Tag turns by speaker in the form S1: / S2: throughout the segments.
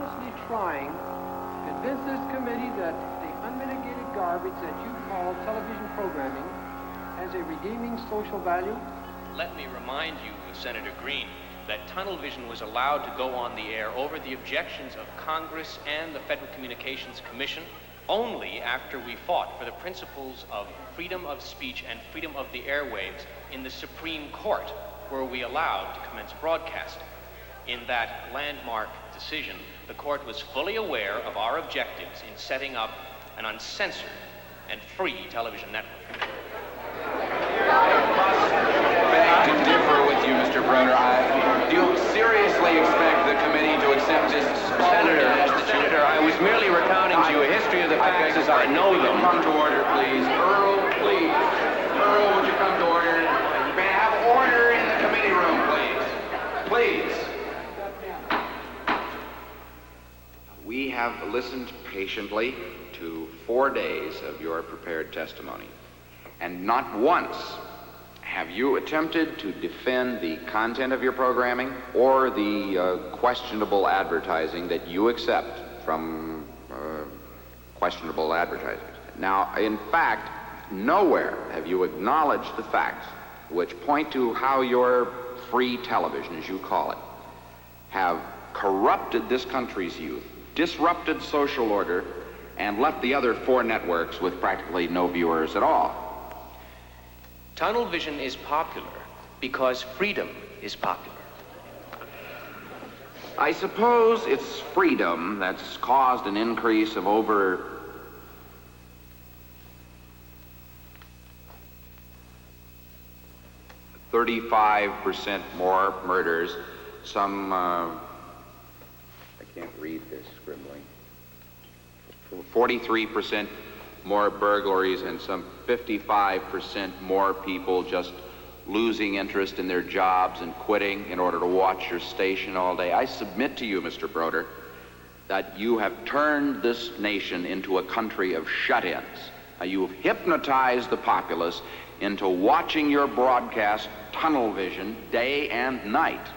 S1: honestly trying to convince this committee that the unmitigated garbage that you call television programming has a redeeming social value?
S2: Let me remind you, Senator Green, that tunnel vision was allowed to go on the air over the objections of Congress and the Federal Communications Commission only after we fought for the principles of freedom of speech and freedom of the airwaves in the Supreme Court, where we allowed to commence broadcasting. In that landmark decision, the court was fully aware of our objectives in setting up an uncensored and free television network.
S3: I beg to differ with you, Mr. Broder. Do you seriously expect the committee to accept this?
S4: Senator, I was merely recounting to you a history of the facts as I know them.
S3: Come to order, please. Earl, please. Earl, would you come to order? May I have order in the committee room, please? Please. We have listened patiently to 4 days of your prepared testimony, and not once have you attempted to defend the content of your programming or the questionable advertising that you accept from questionable advertisers. Now, in fact, nowhere have you acknowledged the facts which point to how your free television, as you call it, have corrupted this country's youth, disrupted social order, and left the other 4 networks with practically no viewers at all.
S2: Tunnel vision is popular because freedom is popular.
S3: I suppose it's freedom that's caused an increase of over 35% more murders, some, I can't read this scribbling, 43% more burglaries, and some 55% more people just losing interest in their jobs and quitting in order to watch your station all day. I submit to you, Mr. Broder, that you have turned this nation into a country of shut-ins. You have hypnotized the populace into watching your broadcast tunnel vision day and night.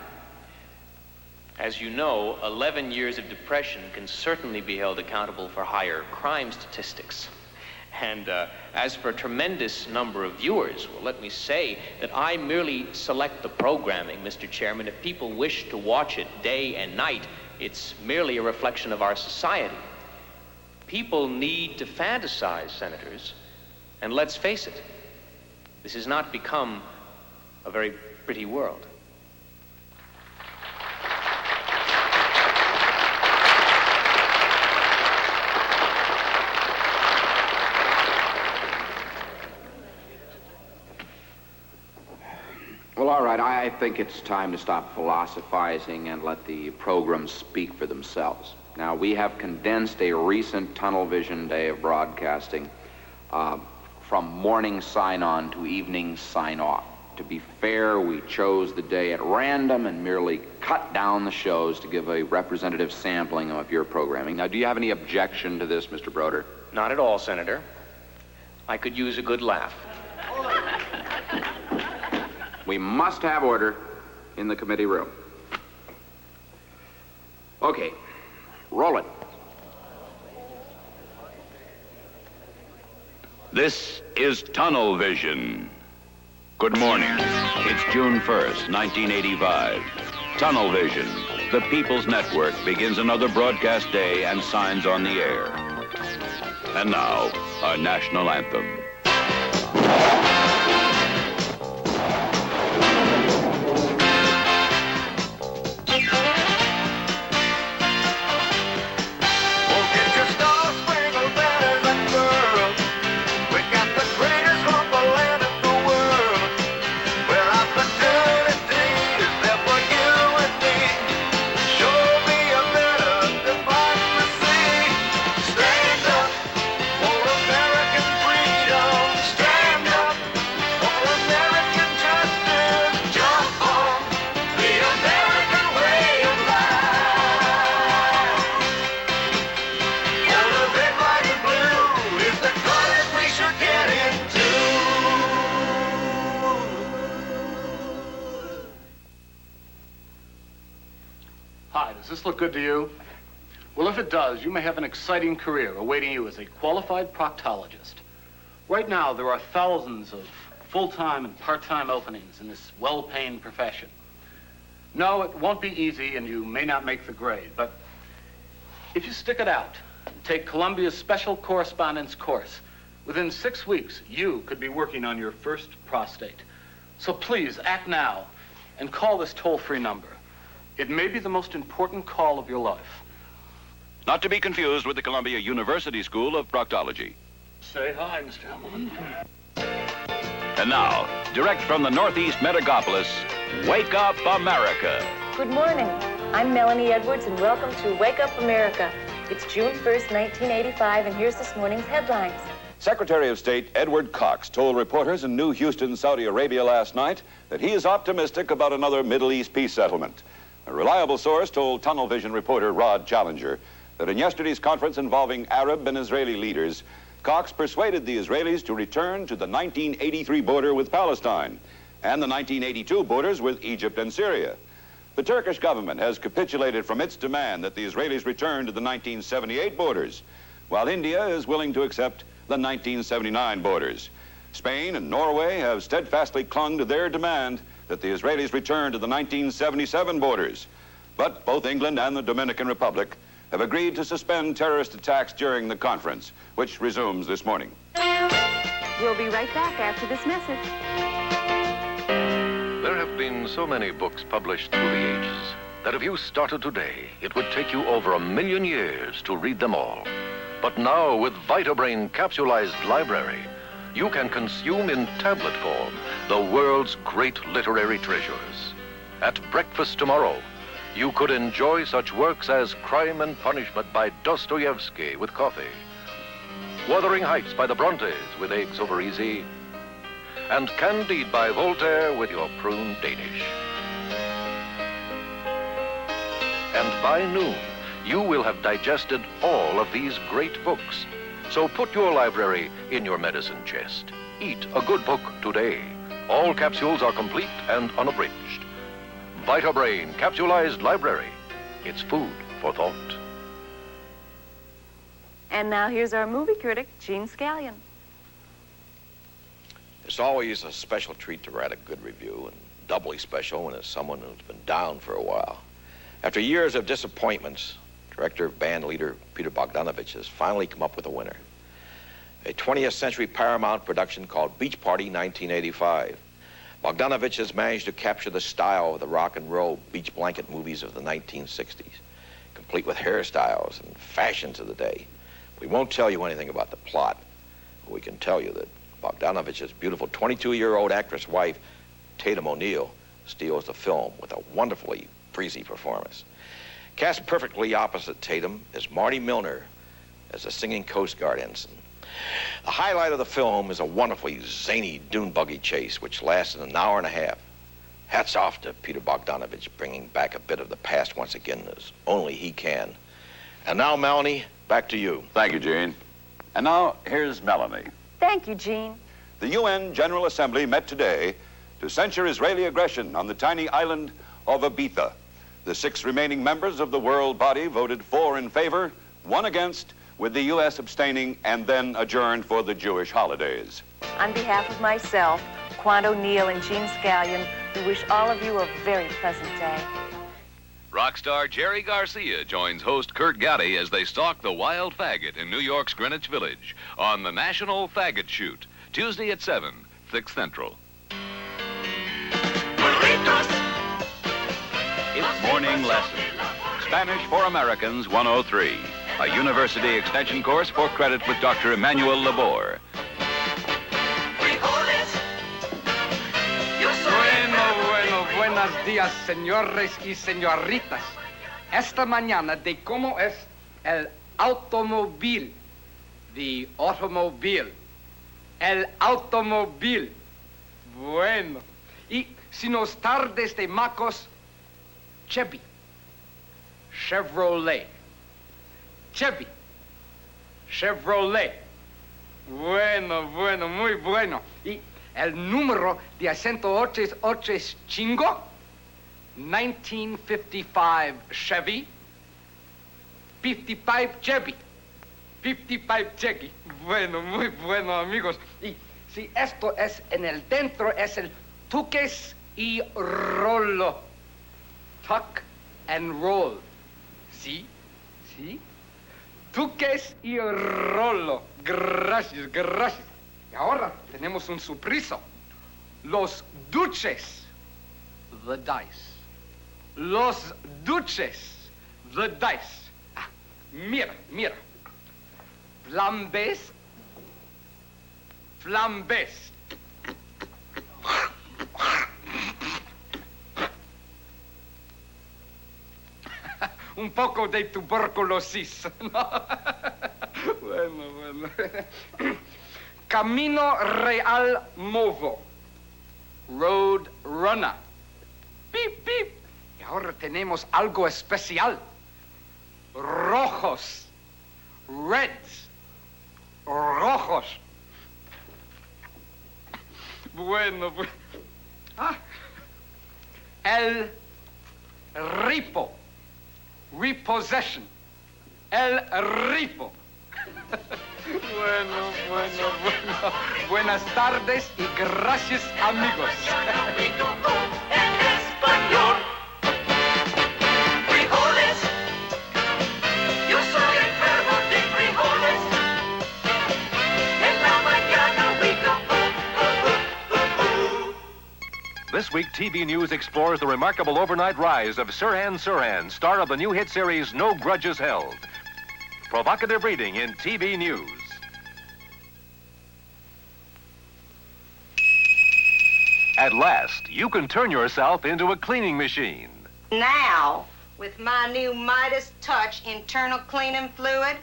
S2: As you know, 11 years of depression can certainly be held accountable for higher crime statistics. And as for a tremendous number of viewers, well, let me say that I merely select the programming, Mr. Chairman. If people wish to watch it day and night, it's merely a reflection of our society. People need to fantasize, Senators, and let's face it, this has not become a very pretty world.
S3: Well, all right, I think it's time to stop philosophizing and let the programs speak for themselves. Now, we have condensed a recent tunnel vision day of broadcasting from morning sign-on to evening sign-off. To be fair, we chose the day at random and merely cut down the shows to give a representative sampling of your programming. Now, do you have any objection to this, Mr. Broder?
S2: Not at all, Senator. I could use a good laugh.
S3: We must have order in the committee room. Okay, roll it.
S5: This is Tunnel Vision. Good morning. It's June 1st, 1985. Tunnel Vision, the People's Network, begins another broadcast day and signs on the air. And now, our national anthem.
S6: Does this look good to you? Well, if it does, you may have an exciting career awaiting you as a qualified proctologist. Right now, there are thousands of full-time and part-time openings in this well-paying profession. No, it won't be easy, and you may not make the grade, but if you stick it out and take Columbia's special correspondence course, within 6 weeks, you could be working on your first prostate. So please, act now and call this toll-free number. It may be the most important call of your life.
S5: Not to be confused with the Columbia University School of Proctology.
S6: Say hi, Mr. Hessman.
S5: And now, direct from the Northeast Megapolis, Wake Up America.
S7: Good morning. I'm Melanie Edwards, and welcome to Wake Up America. It's June 1st, 1985, and here's this morning's headlines.
S8: Secretary of State Edward Cox told reporters in New Houston, Saudi Arabia last night that he is optimistic about another Middle East peace settlement. A reliable source told Tunnel Vision reporter Rod Challenger that in yesterday's conference involving Arab and Israeli leaders, Cox persuaded the Israelis to return to the 1983 border with Palestine and the 1982 borders with Egypt and Syria. The Turkish government has capitulated from its demand that the Israelis return to the 1978 borders, while India is willing to accept the 1979 borders. Spain and Norway have steadfastly clung to their demand that the Israelis return to the 1977 borders. But both England and the Dominican Republic have agreed to suspend terrorist attacks during the conference, which resumes this morning.
S7: We'll be right back after this message.
S9: There have been so many books published through the ages that if you started today, it would take you over 1,000,000 years to read them all. But now, with VitaBrain Capsulized Library, you can consume in tablet form the world's great literary treasures. At breakfast tomorrow, you could enjoy such works as Crime and Punishment by Dostoevsky with coffee, Wuthering Heights by the Brontes with eggs over easy, and Candide by Voltaire with your prune Danish. And by noon, you will have digested all of these great books. So put your library in your medicine chest. Eat a good book today. All capsules are complete and unabridged. VitaBrain Capsulized Library. It's food for thought.
S7: And now here's our movie critic, Gene Scallion.
S10: It's always a special treat to write a good review, and doubly special when it's someone who's been down for a while. After years of disappointments, director, band leader Peter Bogdanovich has finally come up with a winner. A 20th Century Paramount production called Beach Party 1985. Bogdanovich has managed to capture the style of the rock and roll beach blanket movies of the 1960s, complete with hairstyles and fashions of the day. We won't tell you anything about the plot, but we can tell you that Bogdanovich's beautiful 22-year-old actress wife, Tatum O'Neal, steals the film with a wonderfully breezy performance. Cast perfectly opposite Tatum is Marty Milner as a singing Coast Guard ensign. The highlight of the film is a wonderfully zany dune buggy chase, which lasted an hour and a half. Hats off to Peter Bogdanovich, bringing back a bit of the past once again as only he can. And now, Melanie, back to you.
S8: Thank you, Gene. And now, here's Melanie.
S7: Thank you, Gene.
S8: The UN General Assembly met today to censure Israeli aggression on the tiny island of Ibiza. The 6 remaining members of the world body voted 4 in favor, 1 against, with the U.S. abstaining, and then adjourned for the Jewish holidays.
S7: On behalf of myself, Quant O'Neill, and Gene Scallion, we wish all of you a very pleasant day.
S5: Rock star Jerry Garcia joins host Kurt Gowdy as they stalk the wild faggot in New York's Greenwich Village on the National Faggot Shoot, Tuesday at 7, 6 Central. It's Morning Lesson. Spanish for Americans 103. A university extension course for credit with Dr. Emmanuel Labor.
S1: Buenos días, señores y señoritas. Esta mañana de cómo es el automóvil. The automobile. El automóvil. Bueno. Y si nos tardes de macos, Chevy. Chevrolet. Chevy. Chevrolet. Bueno, bueno, muy bueno. Y el número de asiento 8 es chingo. 1955 Chevy. 55 Chevy. 55 Chevy. Bueno, muy bueno, amigos. Y si esto es en el dentro, es el tuques y rollo. Tuck and roll. ¿Sí? ¿Sí? Tuques y rollo. Gracias, gracias. Y ahora tenemos un surpriso. Los duches. The dice. Los duches. The dice. Ah, mira, mira. Flambés. Flambés. Un poco de tuberculosis. ¿No? Bueno. Camino Real Movo. Road Runner. Pip, pip. Y ahora tenemos algo especial. Rojos. Reds. Rojos. Bueno. Ah. El Ripo. Repossession. El Ripo. Bueno. Buenas tardes y gracias, amigos.
S11: En español. Frijoles. Yo soy enfermo de frijoles. En la mañana we go.
S9: This week, TV News explores the remarkable overnight rise of Sirhan Sirhan, star of the new hit series No Grudges Held. Provocative reading in TV News. At last, you can turn yourself into a cleaning machine.
S12: Now, with my new Midas Touch internal cleaning fluid,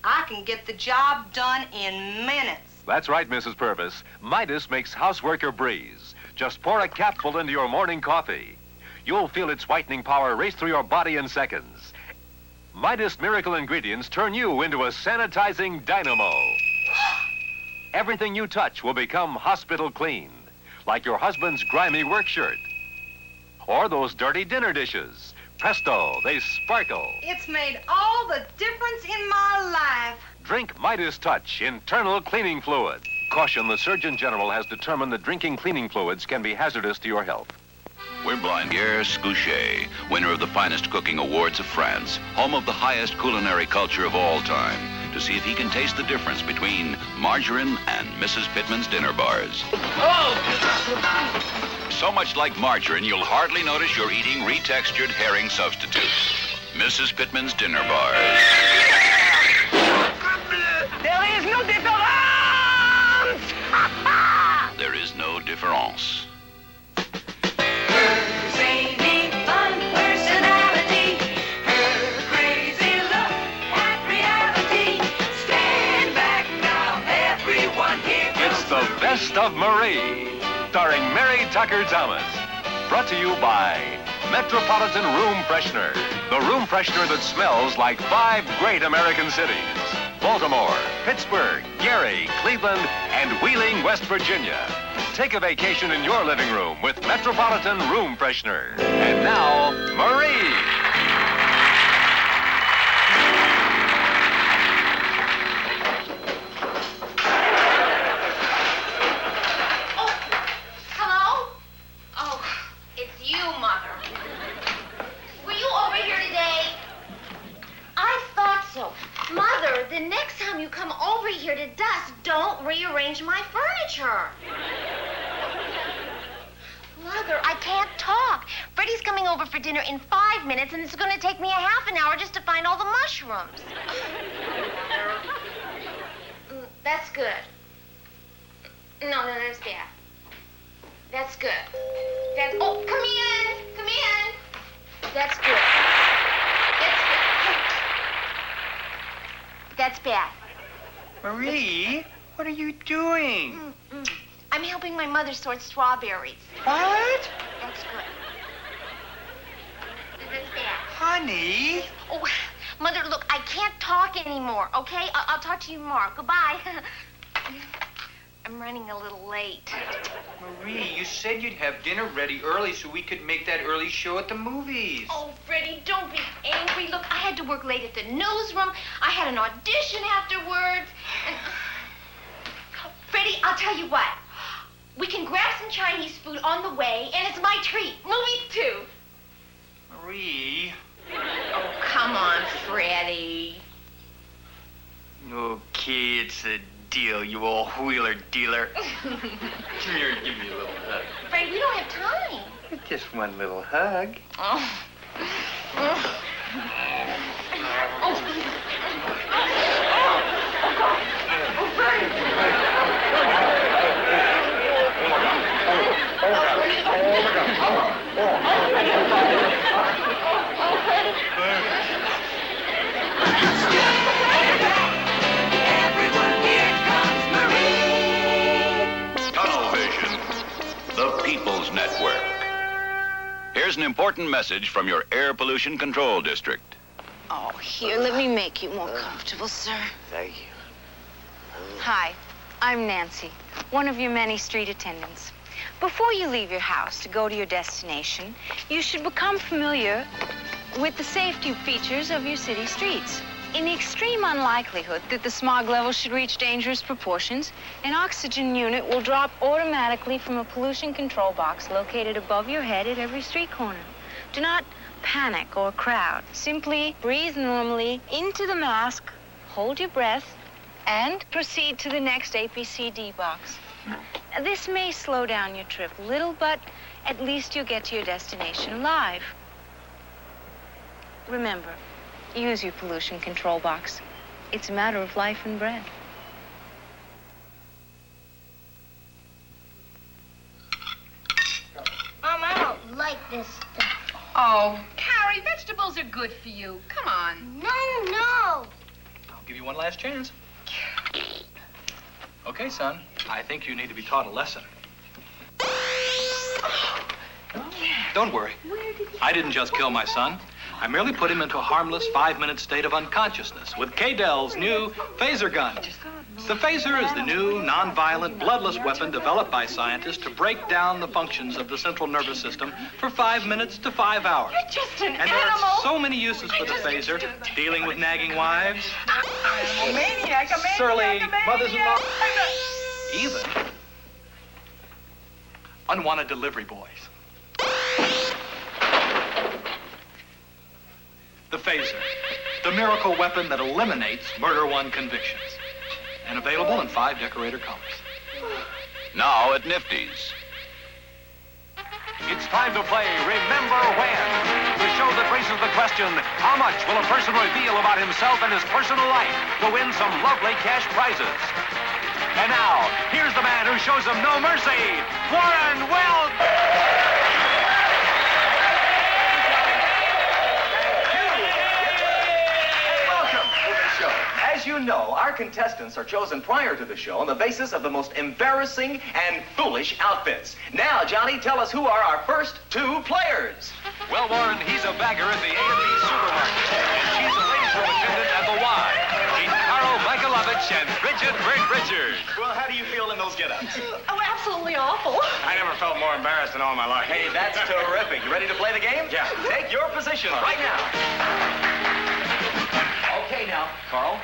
S12: I can get the job done in minutes.
S9: That's right, Mrs. Purvis. Midas makes housework a breeze. Just pour a capful into your morning coffee. You'll feel its whitening power race through your body in seconds. Midas miracle ingredients turn you into a sanitizing dynamo. Everything you touch will become hospital clean, like your husband's grimy work shirt. Or those dirty dinner dishes. Presto, they sparkle.
S12: It's made all the difference in my life.
S9: Drink Midas Touch internal cleaning fluid. Caution, the Surgeon General has determined that drinking cleaning fluids can be hazardous to your health.
S5: We're blind. Pierre Scouchet, winner of the finest cooking awards of France, home of the highest culinary culture of all time, to see if he can taste the difference between margarine and Mrs. Pittman's dinner bars.
S11: Oh!
S5: So much like margarine, you'll hardly notice you're eating retextured herring substitute. Mrs. Pittman's dinner bars.
S11: There is no difference!
S5: There is no difference.
S11: Zany, fun personality, her crazy look at reality. Stand back now, everyone here.
S9: It's the best of Marie, starring Mary Tucker Thomas. Brought to you by Metropolitan Room Freshener, the room freshener that smells like 5 great American cities: Baltimore, Pittsburgh, Gary, Cleveland, and Wheeling, West Virginia. Take a vacation in your living room with Metropolitan Room Freshener. And now, Marie.
S13: Oh, hello? Oh, it's you, Mother. Were you over here today? I thought so. Mother, the next time you come over here to dust, don't rearrange my furniture. Mother, I can't talk. Freddie's coming over for dinner in 5 minutes, and it's going to take me a half an hour just to find all the mushrooms. That's good. No, that's bad. That's good. Oh, come in. That's good. That's bad.
S14: Marie, what are you doing?
S13: I'm helping my mother sort strawberries.
S14: What?
S13: That's good. That's bad.
S14: Honey?
S13: Oh, Mother, look, I can't talk anymore, okay? I'll talk to you tomorrow. Goodbye. I'm running a little late.
S14: Marie, you said you'd have dinner ready early so we could make that early show at the movies.
S13: Oh, Freddie, don't be angry. Look, I had to work late at the newsroom. I had an audition afterwards. And... Freddie, I'll tell you what. We can grab some Chinese food on the way, and it's my treat. Movies, too.
S14: Marie.
S13: Oh, come on, Freddie.
S14: Okay, it's a deal, you old wheeler dealer. Come here, give me a little hug.
S13: Freddie, we don't have time.
S14: Just one little hug.
S13: Oh.
S5: Tunnel Vision, the People's Network. Here's an important message from your air pollution control district.
S15: Oh, here, let me make you more comfortable, sir.
S14: Thank you.
S15: Hi, I'm Nancy, one of your many street attendants. Before you leave your house to go to your destination, you should become familiar with the safety features of your city streets. In the extreme unlikelihood that the smog level should reach dangerous proportions, an oxygen unit will drop automatically from a pollution control box located above your head at every street corner. Do not panic or crowd. Simply breathe normally into the mask, hold your breath, and proceed to the next APCD box. This may slow down your trip a little, but at least you'll get to your destination alive. Remember, use your pollution control box. It's a matter of life and breath.
S13: Mom, I don't like this stuff.
S16: Oh, Carrie, vegetables are good for you. Come on.
S13: No.
S17: I'll give you one last chance. Okay, son. I think you need to be taught a lesson. Don't worry. I didn't just kill my son. I merely put him into a harmless 5-minute state of unconsciousness with K-Del's new phaser gun. The phaser is the new, non-violent, bloodless weapon developed by scientists to break down the functions of the central nervous system for 5 minutes to 5 hours.
S16: You're just an
S17: And there are so many uses for the phaser, dealing with nagging wives,
S16: A maniac,
S17: surly mothers-in-law, even unwanted delivery boys. The phaser, the miracle weapon that eliminates Murder One convictions. And available in 5 decorator colors.
S5: Now at Nifty's.
S18: It's time to play Remember When, the show that raises the question, how much will a person reveal about himself and his personal life to win some lovely cash prizes? And now, here's the man who shows them no mercy, Warren Wells!
S19: As you know, our contestants are chosen prior to the show on the basis of the most embarrassing and foolish outfits. Now, Johnny, tell us who are our first 2 players.
S18: Well, Warren, he's a bagger at the A&B supermarket, and she's a ladies' room attendant at the Y. Meet Carl Michaelovich and Bridget Richards.
S19: Well, how do you feel in those get-ups?
S16: Oh, absolutely awful.
S19: I never felt more embarrassed in all my life. Hey, that's terrific. You ready to play the game? Yeah. Take your position right now. Okay, now, Carl,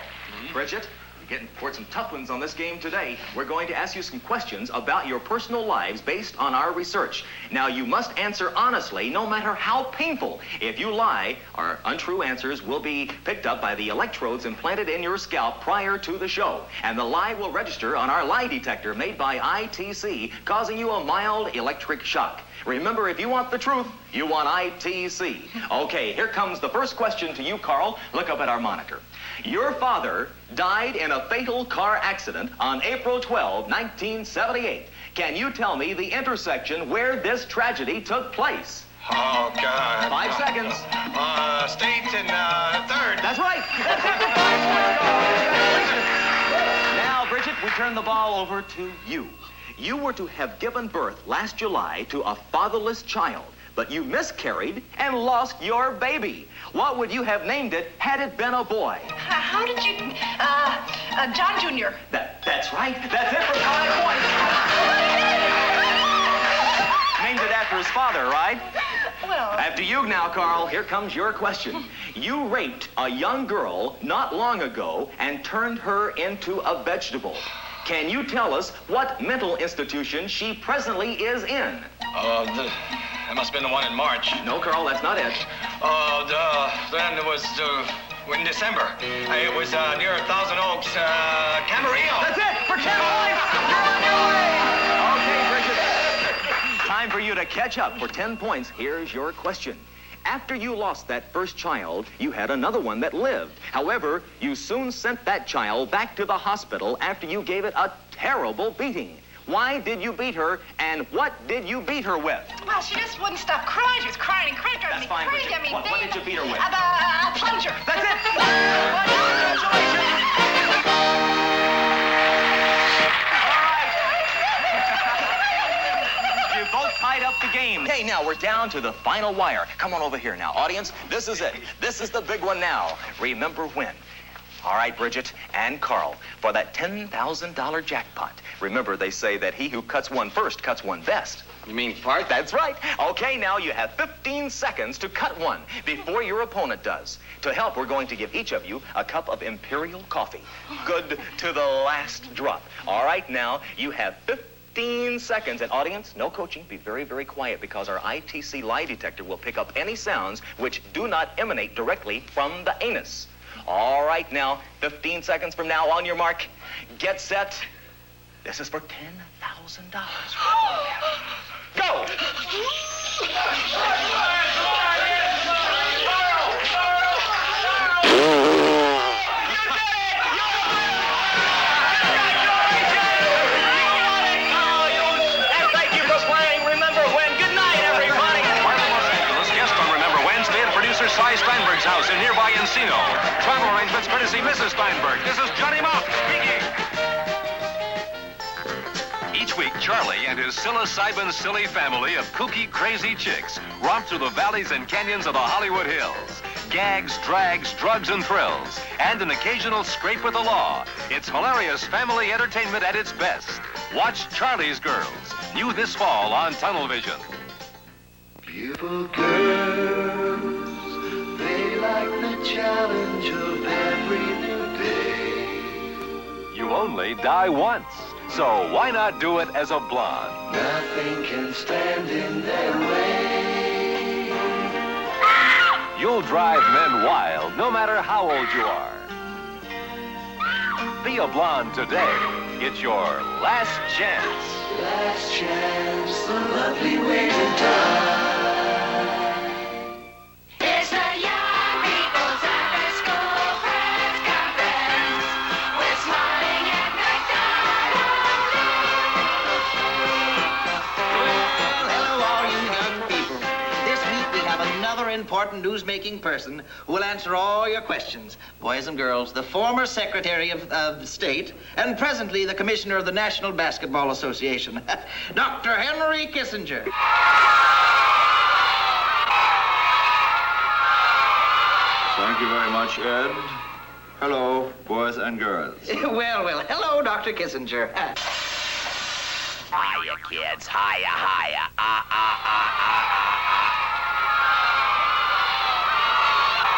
S19: Bridget, you're getting poured some tough ones on this game today. We're going to ask you some questions about your personal lives based on our research. Now, you must answer honestly, no matter how painful. If you lie, our untrue answers will be picked up by the electrodes implanted in your scalp prior to the show. And the lie will register on our lie detector made by ITC, causing you a mild electric shock. Remember, if you want the truth, you want ITC. Okay, here comes the first question to you, Carl. Look up at our monitor. Your father died in a fatal car accident on April 12, 1978. Can you tell me the intersection where this tragedy took place?
S20: Oh, God.
S19: 5 seconds.
S20: State and 3rd.
S19: That's right. Now, Bridget, we turn the ball over to you. You were to have given birth last July to a fatherless child, but you miscarried and lost your baby. What would you have named it had it been a boy?
S16: How did you... John Jr.
S19: That's right. That's it for 5 points. Named it after his father, right?
S16: Well...
S19: After you now, Carl, here comes your question. You raped a young girl not long ago and turned her into a vegetable. Can you tell us what mental institution she presently is in?
S20: That must have been the one in March.
S19: No, Carl, that's not it.
S20: Then it was in December. It was near Thousand Oaks, Camarillo.
S19: That's it for 10 points. You're on your way. Okay, Bridget. Time for you to catch up for 10 points. Here's your question. After you lost that first child, you had another one that lived. However, you soon sent that child back to the hospital after you gave it a terrible beating. Why did you beat her, and what did you beat her with?
S16: Well, she just wouldn't stop crying. She was crying and crying, driving me
S19: fine,
S16: crazy.
S19: Bridget. What did you beat her with?
S16: A plunger.
S19: That's it. Congratulations. You both tied up the game. Okay, now we're down to the final wire. Come on over here now. Audience, this is it. This is the big one now. Remember when. All right, Bridget and Carl, for that $10,000 jackpot. Remember, they say that he who cuts one first cuts one best.
S10: You mean fart?
S19: That's right. Okay, now you have 15 seconds to cut one before your opponent does. To help, we're going to give each of you a cup of Imperial coffee. Good to the last drop. All right, now you have 15 seconds. And audience, no coaching. Be very, very quiet because our ITC lie detector will pick up any sounds which do not emanate directly from the anus. All right, now, 15 seconds from now, on your mark, get set. This is for $10,000. Go! And thank you for playing Remember When. Good night, everybody.
S18: Los Angeles, guest on Remember When, stay at producer Cy Steinberg's house in nearby Encino. Travel arrangements courtesy Mrs. Steinberg. This is Johnny Mock speaking. Each week, Charlie and his psilocybin silly family of kooky, crazy chicks romp through the valleys and canyons of the Hollywood Hills. Gags, drags, drugs, and thrills, and an occasional scrape with the law. It's hilarious family entertainment at its best. Watch Charlie's Girls, new this fall on Tunnel Vision.
S11: Beautiful girls, they like the challenge of every new day.
S18: You only die once, so why not do it as a blonde?
S11: Nothing can stand in their way.
S18: You'll drive men wild no matter how old you are. Be a blonde today. It's your last chance.
S11: Last chance, the lovely way to die. It's the young people's after-school press conference. We're smiling at
S21: Well, hello, all you young people. This week we have another important news-making person who will answer all your questions. Boys and girls, the former Secretary of State and presently the Commissioner of the National Basketball Association, Dr. Henry Kissinger.
S22: Thank you very much, Ed. Hello, boys and girls.
S21: Well, hello, Dr. Kissinger.
S23: Hiya, kids. Hiya, hiya.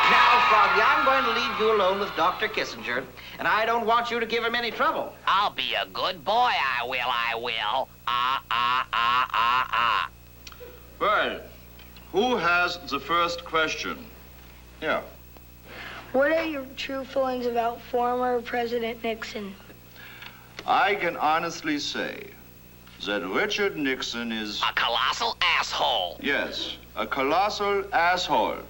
S21: Now, Froggy, I'm going to leave you alone with Dr. Kissinger, and I don't want you to give him any trouble.
S23: I'll be a good boy, I will.
S22: Well, who has the first question? Yeah.
S24: What are your true feelings about former President Nixon?
S22: I can honestly say that Richard Nixon is...
S23: A colossal asshole.
S22: Yes, a colossal asshole.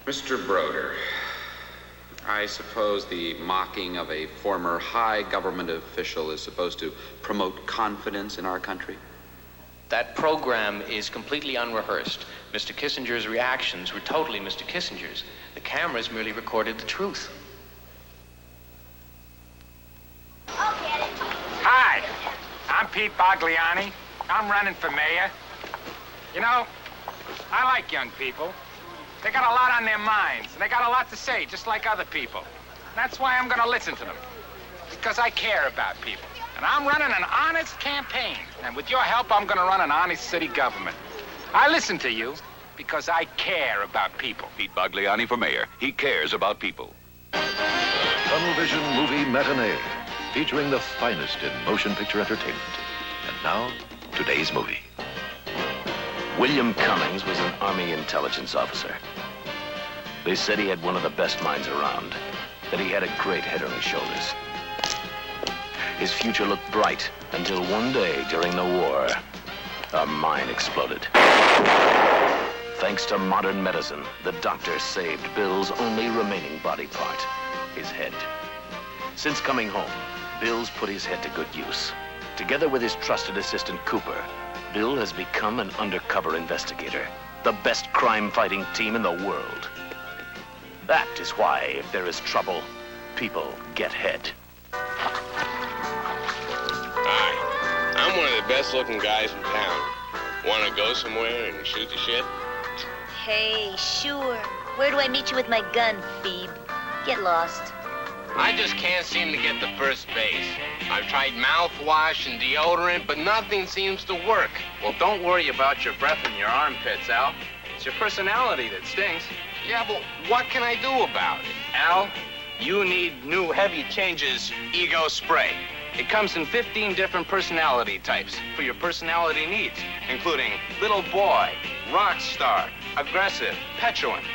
S3: Mr. Broder, I suppose the mocking of a former high government official is supposed to promote confidence in our country?
S2: That program is completely unrehearsed. Mr. Kissinger's reactions were totally Mr. Kissinger's. The cameras merely recorded the truth.
S4: Hi, I'm Pete Bogliani. I'm running for mayor. You know, I like young people. They got a lot on their minds, and they got a lot to say, just like other people. That's why I'm gonna listen to them, because I care about people. And I'm running an honest campaign, and with your help, I'm gonna run an honest city government. I listen to you because I care about people.
S5: Pete Bogliani for mayor. He cares about people.
S9: Tunnel Vision Movie Matinee, featuring the finest in motion picture entertainment. And now, today's movie.
S6: William Cummings was an Army intelligence officer. They said he had one of the best minds around, that he had a great head on his shoulders. His future looked bright until one day during the war, a mine exploded. Thanks to modern medicine, the doctor saved Bill's only remaining body part, his head. Since coming home, Bill's put his head to good use. Together with his trusted assistant, Cooper, Bill has become an undercover investigator, the best crime-fighting team in the world. That is why, if there is trouble, people get head.
S8: Hi, I'm one of the best-looking guys in town. Want to go somewhere and shoot the shit?
S7: Hey, sure. Where do I meet you with my gun, Phoebe? Get lost.
S20: I just can't seem to get to first base. I've tried mouthwash and deodorant, but nothing seems to work.
S2: Well, don't worry about your breath in your armpits, Al. It's your personality that stings.
S20: Yeah, but what can I do about it?
S2: Al, you need new Heavy Changes Ego Spray. It comes in 15 different personality types for your personality needs, including little boy, rock star, aggressive, petulant.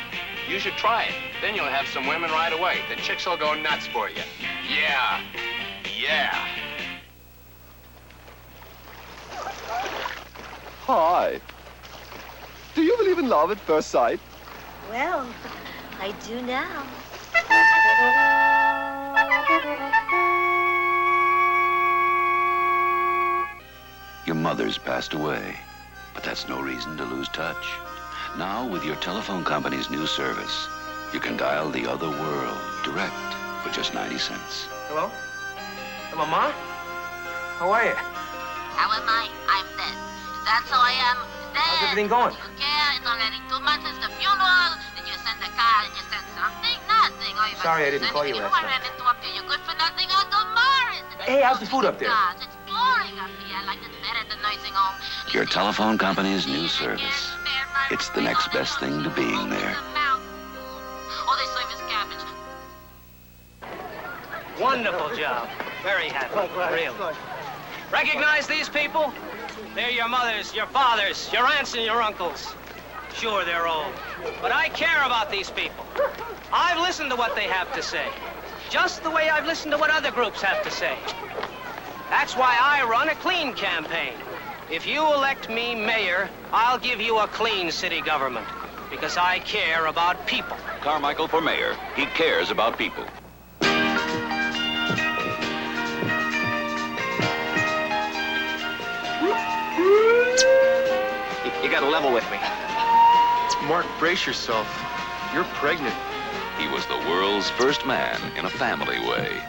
S2: You should try it. Then you'll have some women right away. The chicks will go nuts for you. Yeah. Yeah.
S25: Hi. Do you believe in love at first sight?
S7: Well, I do now.
S5: Your mother's passed away, but that's no reason to lose touch. Now, with your telephone company's new service, you can dial the other world direct for just 90 cents.
S2: Hello? Mama? How are you?
S13: How am I? I'm dead. That's how I am. Dead.
S2: How's everything going?
S13: You care? It's already 2 months since the funeral. Did you send a card? Did you send something? Nothing. Oh,
S2: Sorry I didn't call you last night.
S13: I ran into up here. You good for nothing, Uncle Morris.
S2: Hey, how's the food up there?
S13: It's boring up here. I like it better at the nursing home.
S5: Your telephone company's new service. It's the next best thing to being there.
S13: Oh, they serve us cabbage.
S26: Wonderful job. Very happy. Real. Recognize these people? They're your mothers, your fathers, your aunts, and your uncles. Sure, they're old, but I care about these people. I've listened to what they have to say, just the way I've listened to what other groups have to say. That's why I run a clean campaign. If you elect me mayor, I'll give you a clean city government, because I care about people.
S5: Carmichael for mayor. He cares about people.
S2: You gotta level with me.
S17: Mark, brace yourself. You're pregnant.
S5: He was the world's first man in a family way.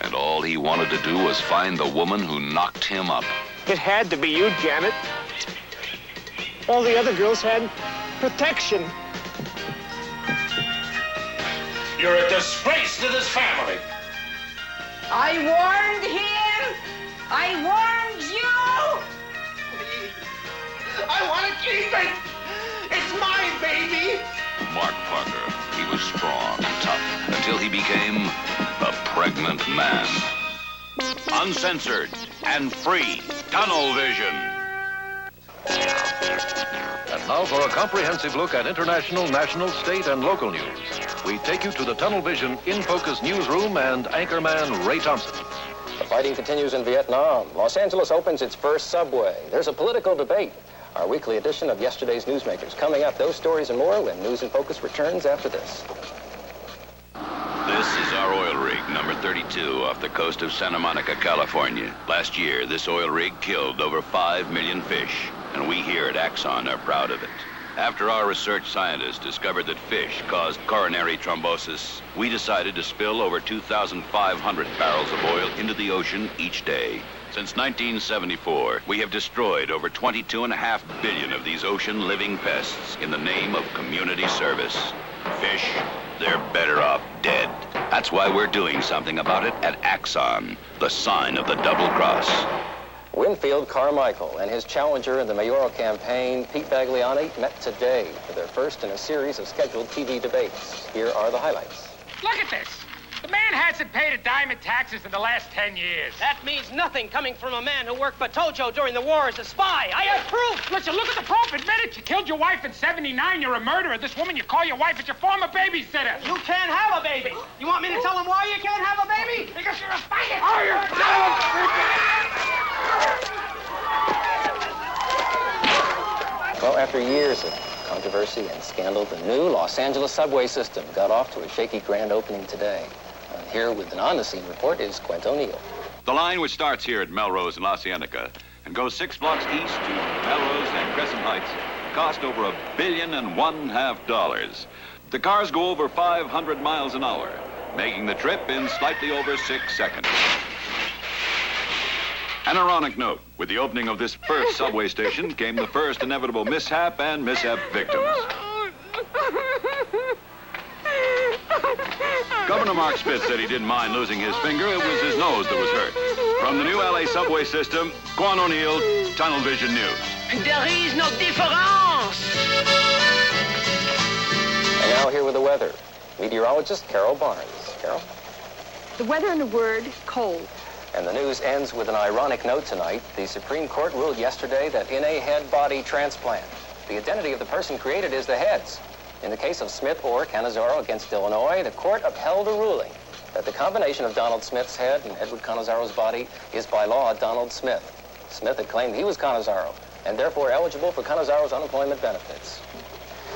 S5: And all he wanted to do was find the woman who knocked him up.
S27: It had to be you, Janet. All the other girls had protection.
S18: You're a disgrace to this family.
S12: I warned him. I warned you.
S18: I want to keep it. It's my baby.
S5: Mark Parker. He was strong and tough until he became a pregnant man. Uncensored and free. Tunnel Vision.
S9: And now for a comprehensive look at international, national, state, and local news. We take you to the Tunnel Vision In Focus newsroom and anchorman Ray Thompson.
S28: The fighting continues in Vietnam. Los Angeles opens its first subway. There's a political debate. Our weekly edition of yesterday's newsmakers. Coming up, those stories and more when News in Focus returns after this.
S5: This This is our oil rig, number 32, off the coast of Santa Monica, California. Last year, this oil rig killed over 5 million fish, and we here at Axon are proud of it. After our research scientists discovered that fish caused coronary thrombosis, we decided to spill over 2,500 barrels of oil into the ocean each day. Since 1974, we have destroyed over 22.5 billion of these ocean living pests in the name of community service. Fish, they're better off dead. That's why we're doing something about it at Axon, the sign of the double cross.
S28: Winfield Carmichael and his challenger in the mayoral campaign, Pete Bagliani, met today for their first in a series of scheduled TV debates. Here are the highlights.
S4: Look at this. The man hasn't paid a dime in taxes in the last 10 years.
S26: That means nothing coming from a man who worked for Tojo during the war as a spy. I have proof.
S4: Listen, look at the proof. Admit it. You killed your wife in '79. You're a murderer. This woman you call your wife is your former babysitter.
S26: You can't have a baby. You want me to tell him why you can't have a baby?
S4: Because you're a faggot.
S26: Oh, you're...
S28: Well, after years of controversy and scandal, the new Los Angeles subway system got off to a shaky grand opening today. Here with an on-the-scene report is Quint O'Neill.
S5: The line, which starts here at Melrose and La Cienega and goes 6 blocks east to Melrose and Crescent Heights, cost over $1.5 billion. The cars go over 500 miles an hour, making the trip in slightly over 6 seconds. An ironic note, with the opening of this first subway station came the first inevitable mishap and mishap victims. Governor Mark Spitz said he didn't mind losing his finger. It was his nose that was hurt. From the new LA subway system, Quan O'Neill, Tunnel Vision News.
S26: There is no difference.
S28: And now here with the weather, meteorologist Carol Barnes. Carol?
S1: The weather in a word, cold.
S28: And the news ends with an ironic note tonight. The Supreme Court ruled yesterday that in a head-body transplant, the identity of the person created is the heads. In the case of Smith or Cannizzaro against Illinois, the court upheld a ruling that the combination of Donald Smith's head and Edward Canizzaro's body is by law Donald Smith. Smith had claimed he was Cannizzaro and therefore eligible for Canizzaro's unemployment benefits.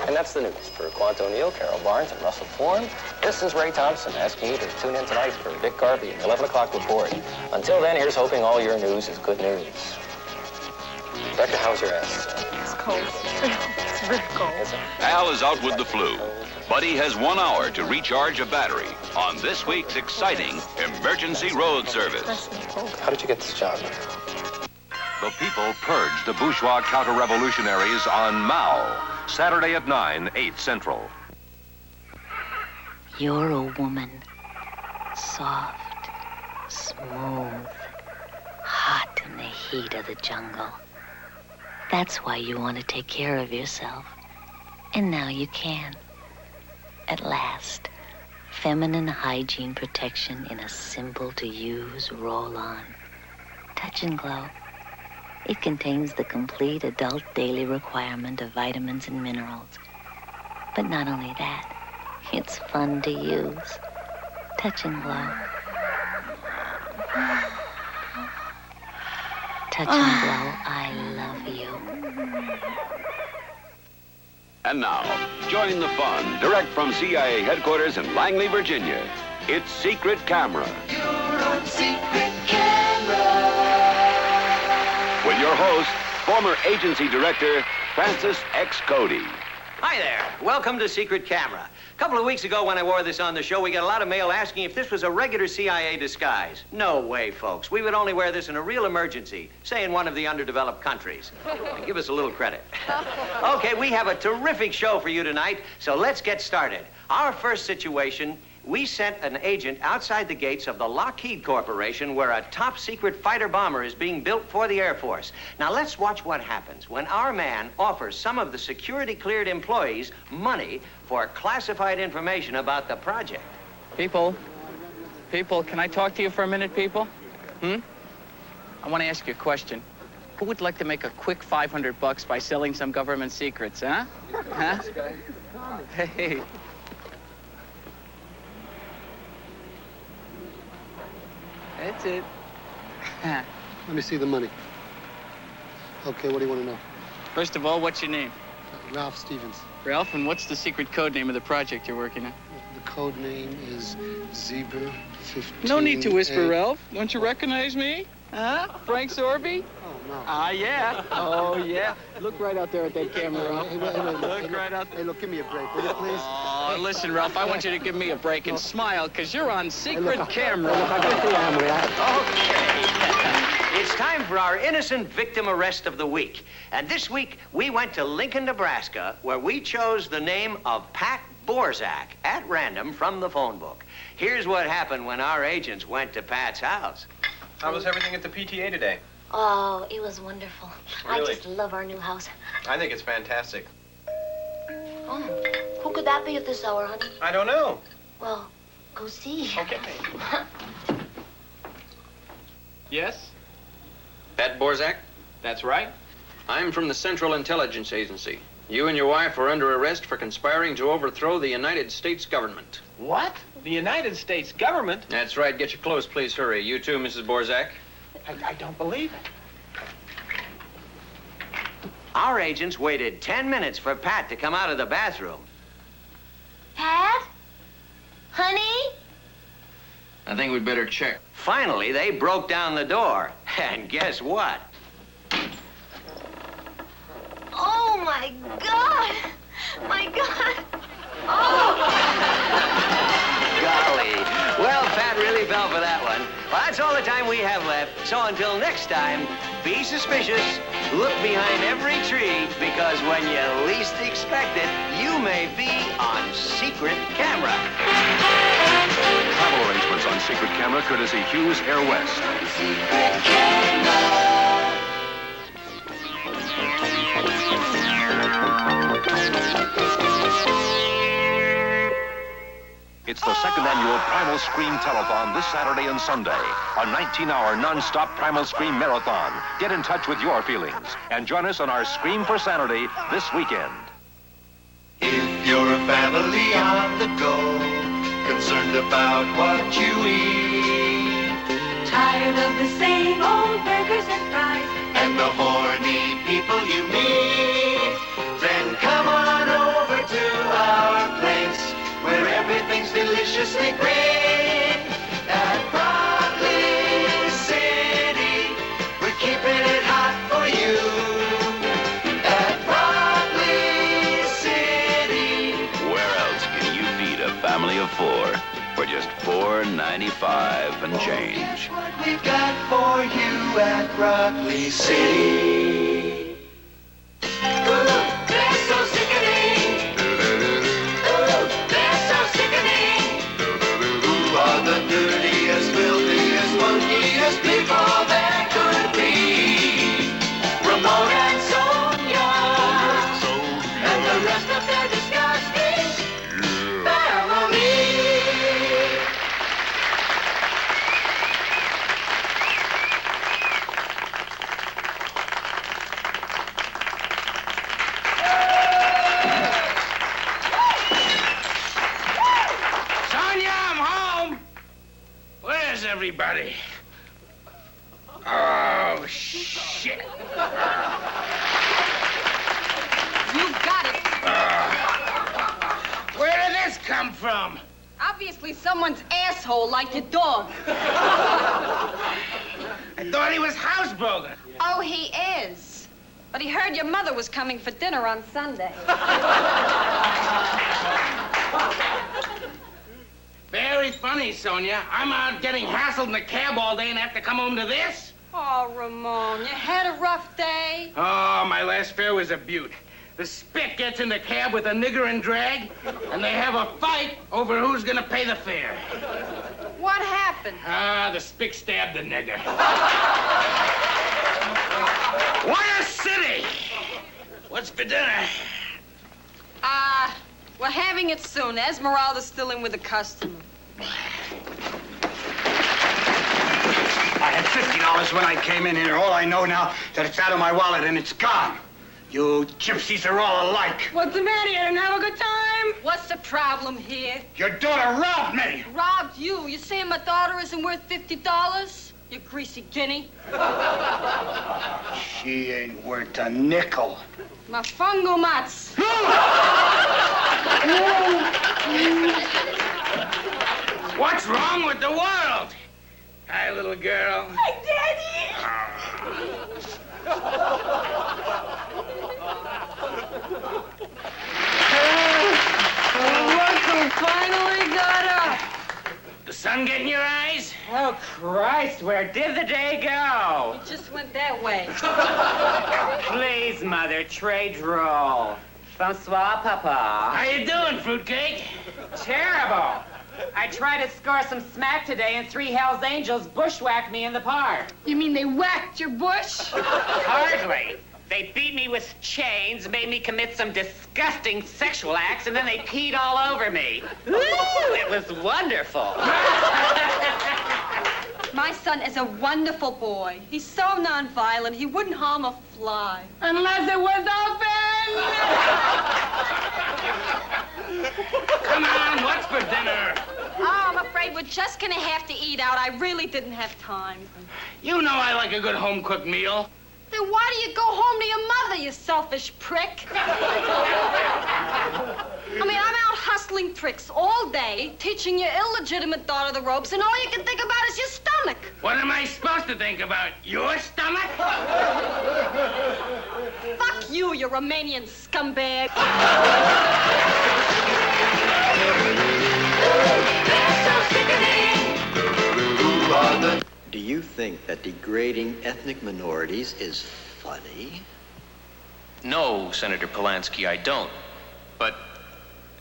S28: And that's the news. For Quint O'Neill, Carol Barnes, and Russell Form, this is Ray Thompson asking you to tune in tonight for Dick Garvey at 11 o'clock report. Until then, here's hoping all your news is good news. Doctor, how's your ass?
S1: It's cold. It's very cold.
S5: Al is out with the flu, but he has 1 hour to recharge a battery on this week's exciting emergency road service.
S28: How did you get this job?
S9: The people purged the bourgeois counter-revolutionaries on Mao. Saturday at 9, 8 Central.
S10: You're a woman. Soft, smooth, hot in the heat of the jungle. That's why you want to take care of yourself. And now you can. At last, feminine hygiene protection in a simple-to-use roll-on. Touch and Glow. It contains the complete adult daily requirement of vitamins and minerals. But not only that, it's fun to use. Touch and Glow. Touch and Glow, I love you.
S5: And now, join the fun, direct from CIA headquarters in Langley, Virginia. It's Secret Camera.
S11: You're on Secret Camera.
S5: With your host, former agency director, Francis X. Cody.
S26: Hi there. Welcome to Secret Camera. A couple of weeks ago when I wore this on the show, we got a lot of mail asking if this was a regular CIA disguise. No way, folks. We would only wear this in a real emergency, say in one of the underdeveloped countries. And give us a little credit. Okay, we have a terrific show for you tonight, so let's get started. Our first situation, we sent an agent outside the gates of the Lockheed Corporation where a top-secret fighter bomber is being built for the Air Force. Now, let's watch what happens when our man offers some of the security-cleared employees money for classified information about the project.
S14: People, can I talk to you for a minute, people? I want to ask you a question. Who would like to make a quick $500 by selling some government secrets, huh? Huh? Hey. That's it.
S15: Let me see the money. Okay, what do you want to know?
S14: First of all, what's your name?
S15: Ralph Stevens.
S14: Ralph, and what's the secret code name of the project you're working on?
S15: The code name is Zebra 15.
S14: No need to whisper, Ralph. Don't you recognize me? Huh? Frank Sorby?
S15: Oh, no.
S14: Ah, yeah. Oh, yeah. Look right out there at that camera, Ralph.
S15: Hey,
S14: Look right out there.
S15: Hey, look, give me a break, will you, please?
S14: Oh, listen, Ralph, I want you to give me a break and smile, because you're on secret camera.
S3: Okay. It's time for our innocent victim arrest of the week. And this week, we went to Lincoln, Nebraska, where we chose the name of Pat Borzak at random from the phone book. Here's what happened when our agents went to Pat's house.
S20: How was everything at the PTA today?
S10: Oh, it was wonderful.
S20: Really?
S10: I just love our new house.
S20: I think it's fantastic.
S10: Oh, who could that be at this hour, honey?
S20: I don't know.
S10: Well, go see.
S20: Okay.
S2: Yes? Pat Borzak?
S20: That's right.
S2: I'm from the Central Intelligence Agency. You and your wife are under arrest for conspiring to overthrow the United States government.
S20: What? The United States government?
S2: That's right. Get your clothes, please. Hurry. You too, Mrs. Borzak.
S20: I don't believe it.
S3: Our agents waited 10 minutes for Pat to come out of the bathroom.
S10: Pat? Honey?
S2: I think we'd better check.
S3: Finally, they broke down the door. And guess what?
S10: Oh, my God. My God. Oh.
S3: Golly. Well, Pat really fell for that one. Well, that's all the time we have left. So until next time, be suspicious. Look behind every tree, because when you least expect it, you may be on secret camera.
S18: Travel arrangements on secret camera courtesy Hughes Air West.
S11: Secret camera.
S18: It's the second annual Primal Scream Telethon this Saturday and Sunday. A 19-hour non-stop Primal Scream Marathon. Get in touch with your feelings and join us on our Scream for Sanity this weekend.
S11: If you're a family on the go, concerned about what you eat,
S6: Tired of the same old burgers and fries,
S11: and the horny people you meet, then come on over to our place, where everything's deliciously great. At Broccoli City, we're keeping it hot for you. At Broccoli City.
S5: Where else can you feed a family of four for just $4.95 and change?
S11: Guess what we've got for you at Broccoli City. Ooh, they're so sickening. Ooh, they're so sickening. Who are the dirtiest, filthiest, funkiest people there could be? Ramon and Sonia, and the rest of their disgusting family.
S2: Sonia, I'm home. Where's everybody? Oh, shit.
S1: You got it.
S2: Where did this come from?
S1: Obviously someone's asshole like your dog.
S2: I thought he was housebroken.
S1: Oh, he is. But he heard your mother was coming for dinner on Sunday.
S2: Very funny, Sonia. I'm out getting hassled in the cab all day and have to come home to this?
S1: Oh, Ramon, you had a rough day.
S2: Oh, my last fare was a beaut. The spit gets in the cab with a nigger and drag, and they have a fight over who's gonna pay the fare.
S1: What happened?
S2: Ah, the spick stabbed the nigger. What a city! What's for dinner?
S1: We're having it soon. Esmeralda's still in with a customer.
S16: I had $50 when I came in here. All I know now that it's out of my wallet and it's gone. You gypsies are all alike.
S1: What's the matter? You didn't have a good time? What's the problem here?
S16: Your daughter robbed me.
S1: Robbed you? You saying my daughter isn't worth $50? You greasy guinea.
S16: She ain't worth a nickel.
S1: My fungo mats.
S7: wrong with the world? Hi, little girl.
S6: Hi, Daddy.
S1: Look who finally got up.
S7: The sun get in your eyes?
S26: Oh, Christ, where did the day go?
S1: It just went that way.
S26: Please, Mother, tray droll. Bonsoir, Papa.
S7: How you doing, fruitcake?
S26: Terrible. I tried to score some smack today, and 3 Hell's Angels bushwhacked me in the park.
S1: You mean they whacked your bush?
S26: Hardly. They beat me with chains, made me commit some disgusting sexual acts, and then they peed all over me. Ooh, it was wonderful.
S1: My son is a wonderful boy. He's so nonviolent, he wouldn't harm a fly.
S7: Unless it was open! Come on, what's for dinner?
S1: Oh, I'm afraid we're just gonna have to eat out. I really didn't have time.
S7: You know I like a good home-cooked meal.
S1: Then why do you go home to your mother, you selfish prick? I mean, I'm out hustling tricks all day, teaching your illegitimate daughter the ropes, and all you can think about is your stomach.
S7: What am I supposed to think about? Your stomach?
S1: Fuck you, you Romanian scumbag.
S8: Do you think that degrading ethnic minorities is funny?
S28: No, Senator Polanski, I don't. But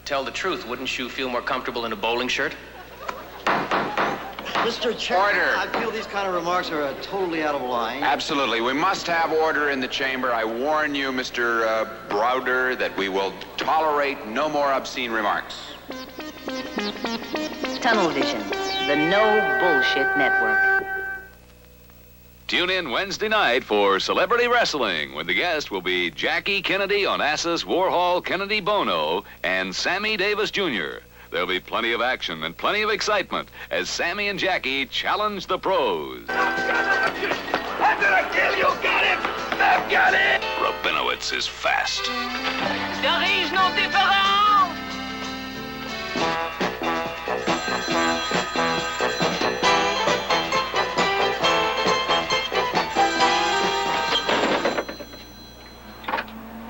S28: tell the truth, wouldn't you feel more comfortable in a bowling shirt?
S8: Mr. Chairman,
S28: Order.
S8: I feel these kind of remarks are totally out of line.
S19: Absolutely. We must have order in the chamber. I warn you, Mr. Browder, that we will tolerate no more obscene remarks.
S10: Tunnel Vision, the no bullshit network.
S5: Tune in Wednesday night for Celebrity Wrestling, when the guest will be Jackie Kennedy Onassis Warhol Kennedy Bono and Sammy Davis Jr. There'll be plenty of action and plenty of excitement as Sammy and Jackie challenge the pros.
S6: After I kill you, got him! I've got it!
S5: Rabinowitz is fast.
S6: There is no difference!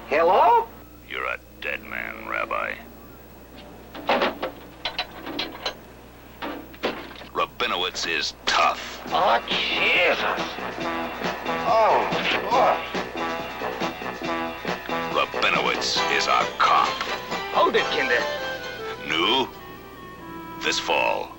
S19: Hello?
S5: You're a dead man, Rabbi. Rabinowitz is tough.
S6: Oh, Jesus! Oh, boy.
S5: Rabinowitz is a cop.
S6: Hold it, Kinder.
S5: New? This fall.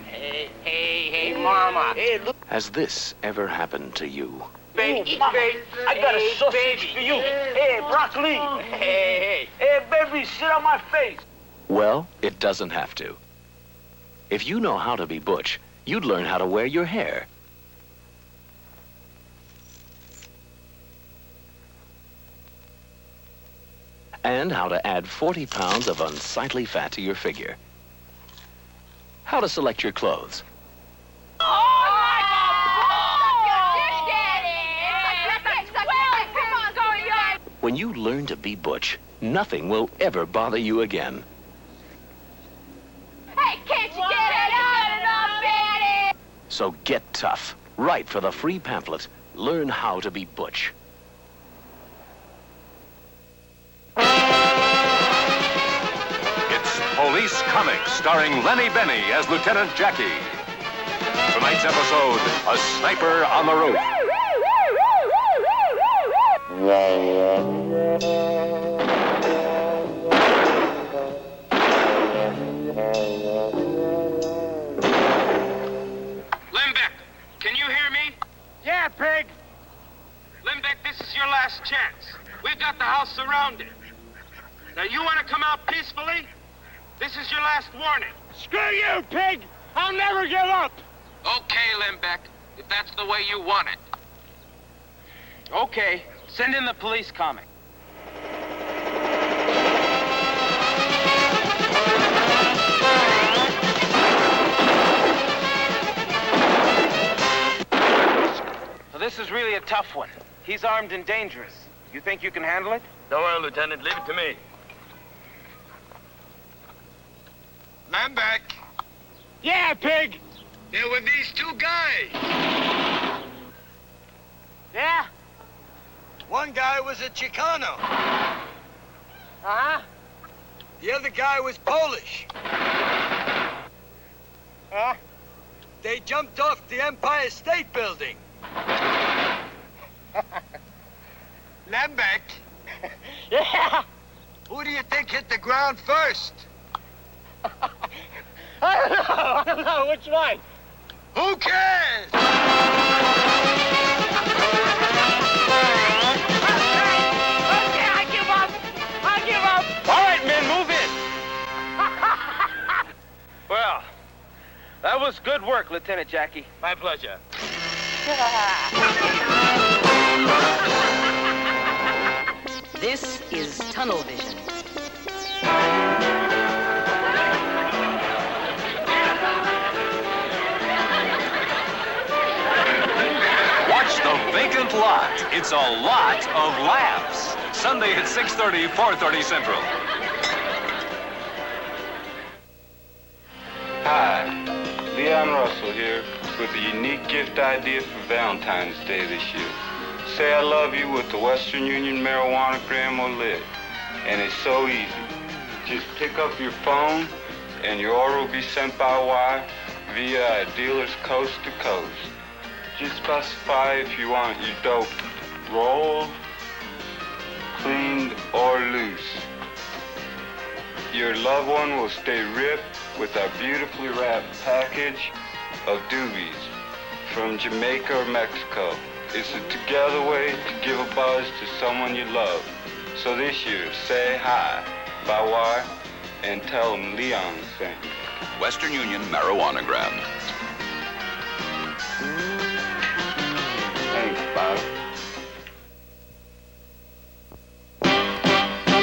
S6: Hey, Mama. Hey, look.
S18: Has this ever happened to you?
S6: Baby, I got a sausage for you. Hey, broccoli. Hey, baby, sit on my face.
S18: Well, it doesn't have to. If you know how to be butch, you'd learn how to wear your hair. And how to add 40 pounds of unsightly fat to your figure. How to select your clothes. When you learn to be butch, nothing will ever bother you again.
S6: Hey, can't you get it up, Daddy?
S18: So get tough. Write for the free pamphlet. Learn how to be butch. It's Police Comics, starring Lenny Benny as Lieutenant Jackie. Tonight's episode, A Sniper on the Roof.
S4: Limbeck, can you hear me?
S16: Yeah, pig.
S4: Limbeck, this is your last chance. We've got the house surrounded. Now, you want to come out peacefully? This is your last warning.
S16: Screw you, pig. I'll never give up.
S4: Okay, Limbeck, if that's the way you want it. Okay, send in the police comic.
S26: Well, this is really a tough one. He's armed and dangerous. You think you can handle it?
S20: Don't worry, Lieutenant. Leave it to me.
S16: Lambeck.
S6: Yeah, pig.
S16: There were these two guys.
S6: Yeah?
S16: One guy was a Chicano.
S6: Uh-huh.
S16: The other guy was Polish.
S6: Huh?
S16: They jumped off the Empire State Building. Lambeck.
S6: Yeah?
S16: Who do you think hit the ground first?
S6: I don't know. Which one?
S16: Who cares?
S6: Okay, I give up. I give up.
S20: All right, men, move in. Well, that was good work, Lieutenant Jackie.
S6: My pleasure.
S13: This is Tunnel Vision.
S18: Watch The Vacant Lot. It's a lot of laughs. Sunday at 6:30, 4:30 Central.
S17: Hi, Leon Russell here with a unique gift idea for Valentine's Day this year. Say I love you with the Western Union marijuana-gram or lid. And it's so easy. Just pick up your phone and your order will be sent by wire via a dealer's coast to coast. Just specify if you want your dope rolled, cleaned, or loose. Your loved one will stay ripped with our beautifully wrapped package of doobies from Jamaica or Mexico. It's a together way to give a buzz to someone you love. So this year, say hi by wire and tell them Leon sent you.
S5: Western Union marijuana-gram.
S17: Thanks, Bob.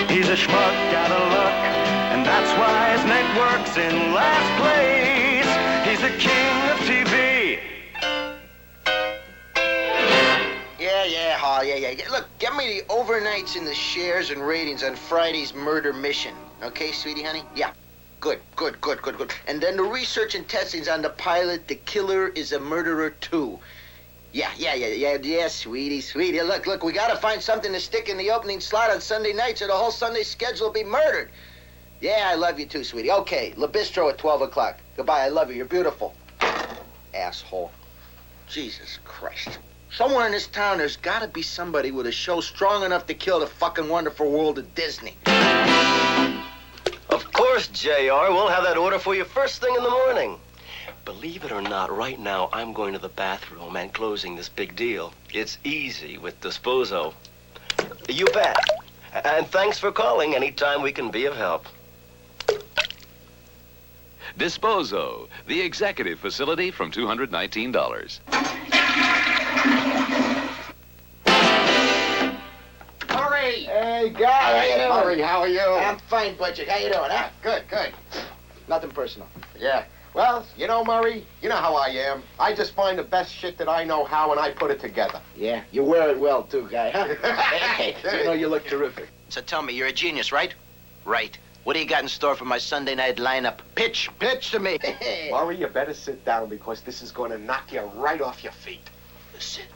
S11: He's a schmuck out of luck, and that's why his network's in last place. He's the king of TV.
S21: Yeah. Look, get me the overnights in the shares and ratings on Friday's Murder Mission. Okay, sweetie, honey? Yeah. Good. And then the research and testings on the pilot, The Killer is a Murderer 2. Yeah, sweetie. Look, we gotta find something to stick in the opening slot on Sunday nights or the whole Sunday schedule will be murdered. Yeah, I love you too, sweetie. Okay, La Bistro at 12 o'clock. Goodbye, I love you. You're beautiful. Asshole. Jesus Christ. Somewhere in this town, there's gotta be somebody with a show strong enough to kill the fucking wonderful world of Disney.
S22: Of course, JR. We'll have that order for you first thing in the morning. Believe it or not, right now, I'm going to the bathroom and closing this big deal. It's easy with Disposo. You bet. And thanks for calling. Anytime we can be of help.
S5: Disposo, the executive facility from $219.
S21: Murray!
S8: Hey, guy, how you doing?
S21: Murray, how are you?
S8: I'm fine, Budget. How you doing, huh?
S21: Good.
S8: Nothing personal.
S21: Yeah. Well, you know, Murray, you know how I am. I just find the best shit that I know how, and I put it together.
S8: Yeah, you wear it well, too, guy, huh? Hey, you know you look terrific.
S21: So tell me, you're a genius, right? Right. What do you got in store for my Sunday night lineup? Pitch to me.
S16: Murray, you better sit down because this is going to knock you right off your feet.
S21: Sit.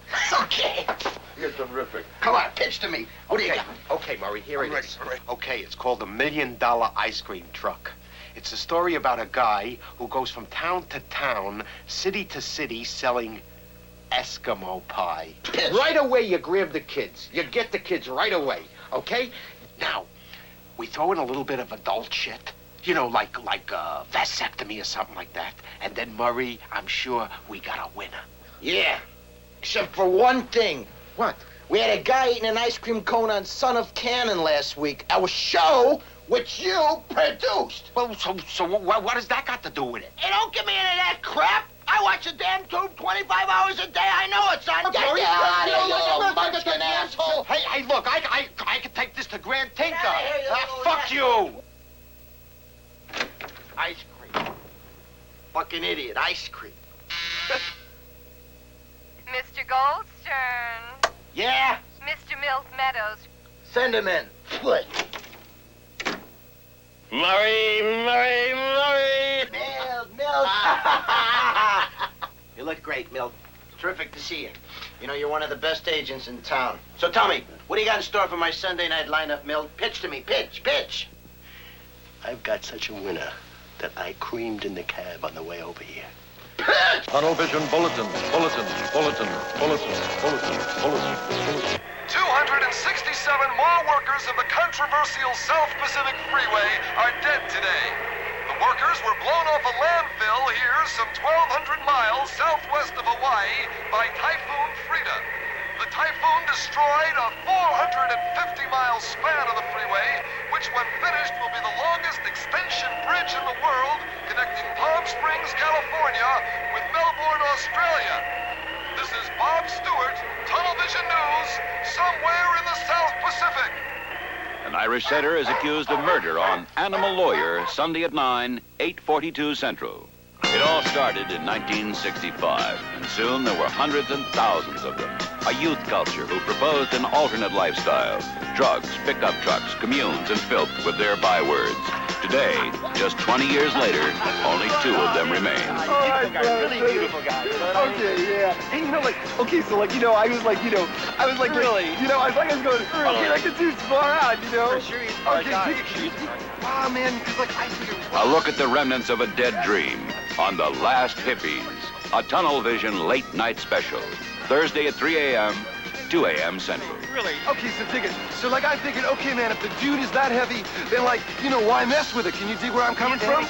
S21: Okay.
S16: You're terrific.
S21: Come on, pitch to me. What do you got?
S16: Okay, Murray, here
S21: I'm
S16: it
S21: ready,
S16: is.
S21: I'm ready.
S16: Okay, it's called The $1 Million Ice Cream Truck. It's a story about a guy who goes from town to town, city to city, selling Eskimo pie. Right away, you grab the kids. You get the kids right away, okay? Now, we throw in a little bit of adult shit. You know, like vasectomy or something like that. And then, Murray, I'm sure we got a winner.
S21: Yeah. Except for one thing.
S16: What?
S21: We had a guy eating an ice cream cone on Son of Cannon last week. Our show, which you produced.
S16: Well, so what does that got to do with it?
S21: Hey, don't give me any of that crap. I watch the damn tube 25 hours a day. I know it's on. Get out of here, you munchkin asshole.
S16: Hey, look, I can take this to Grand Tinker. Fuck you.
S21: Ice cream. Fucking idiot, ice cream.
S23: Mr. Goldstern.
S21: Yeah?
S23: Mr. Mills Meadows.
S21: Send him in. Split.
S6: Murray.
S21: You look great, Milt. Terrific to see you. You know, you're one of the best agents in town. So tell me, what do you got in store for my Sunday night lineup, Milt? Pitch to me. Pitch, pitch.
S22: I've got such a winner that I creamed in the cab on the way over here.
S3: Tunnel Vision Bulletin, Bulletin, Bulletin, Bulletin, Bulletin, Bulletin, Bulletin.
S9: 267 more workers of the controversial South Pacific Freeway are dead today. The workers were blown off a landfill here some 1,200 miles southwest of Hawaii by Typhoon Frida. The typhoon destroyed a 450-mile span of the freeway, which when finished will be the longest extension bridge in the world connecting Palm Springs, California with Melbourne, Australia. This is Bob Stewart, Tunnel Vision News, somewhere in the South Pacific.
S5: An Irish setter is accused of murder on Animal Lawyer, Sunday at 9, 8:42 Central. It all started in 1965, and soon there were hundreds and thousands of them. A youth culture who proposed an alternate lifestyle. Drugs, pickup trucks, communes, and filth with their bywords. Today, just 20 years later, only 2 of them remain.
S21: All right, really beautiful guy.
S12: Okay, yeah. And you know, like, okay, so like, you know, I was like, really? I was going, okay, like the dude's far out, you know? For sure he's far out. Wow, man, because like, I figured...
S5: A look at the remnants of a dead dream on The Last Hippies, a Tunnel Vision late night special. Thursday at 3 a.m., 2 a.m. Central.
S12: Really? Okay, so dig it. So like I'm thinking, okay, man, if the dude is that heavy, then like, you know, why mess with it? Can you dig where I'm coming from?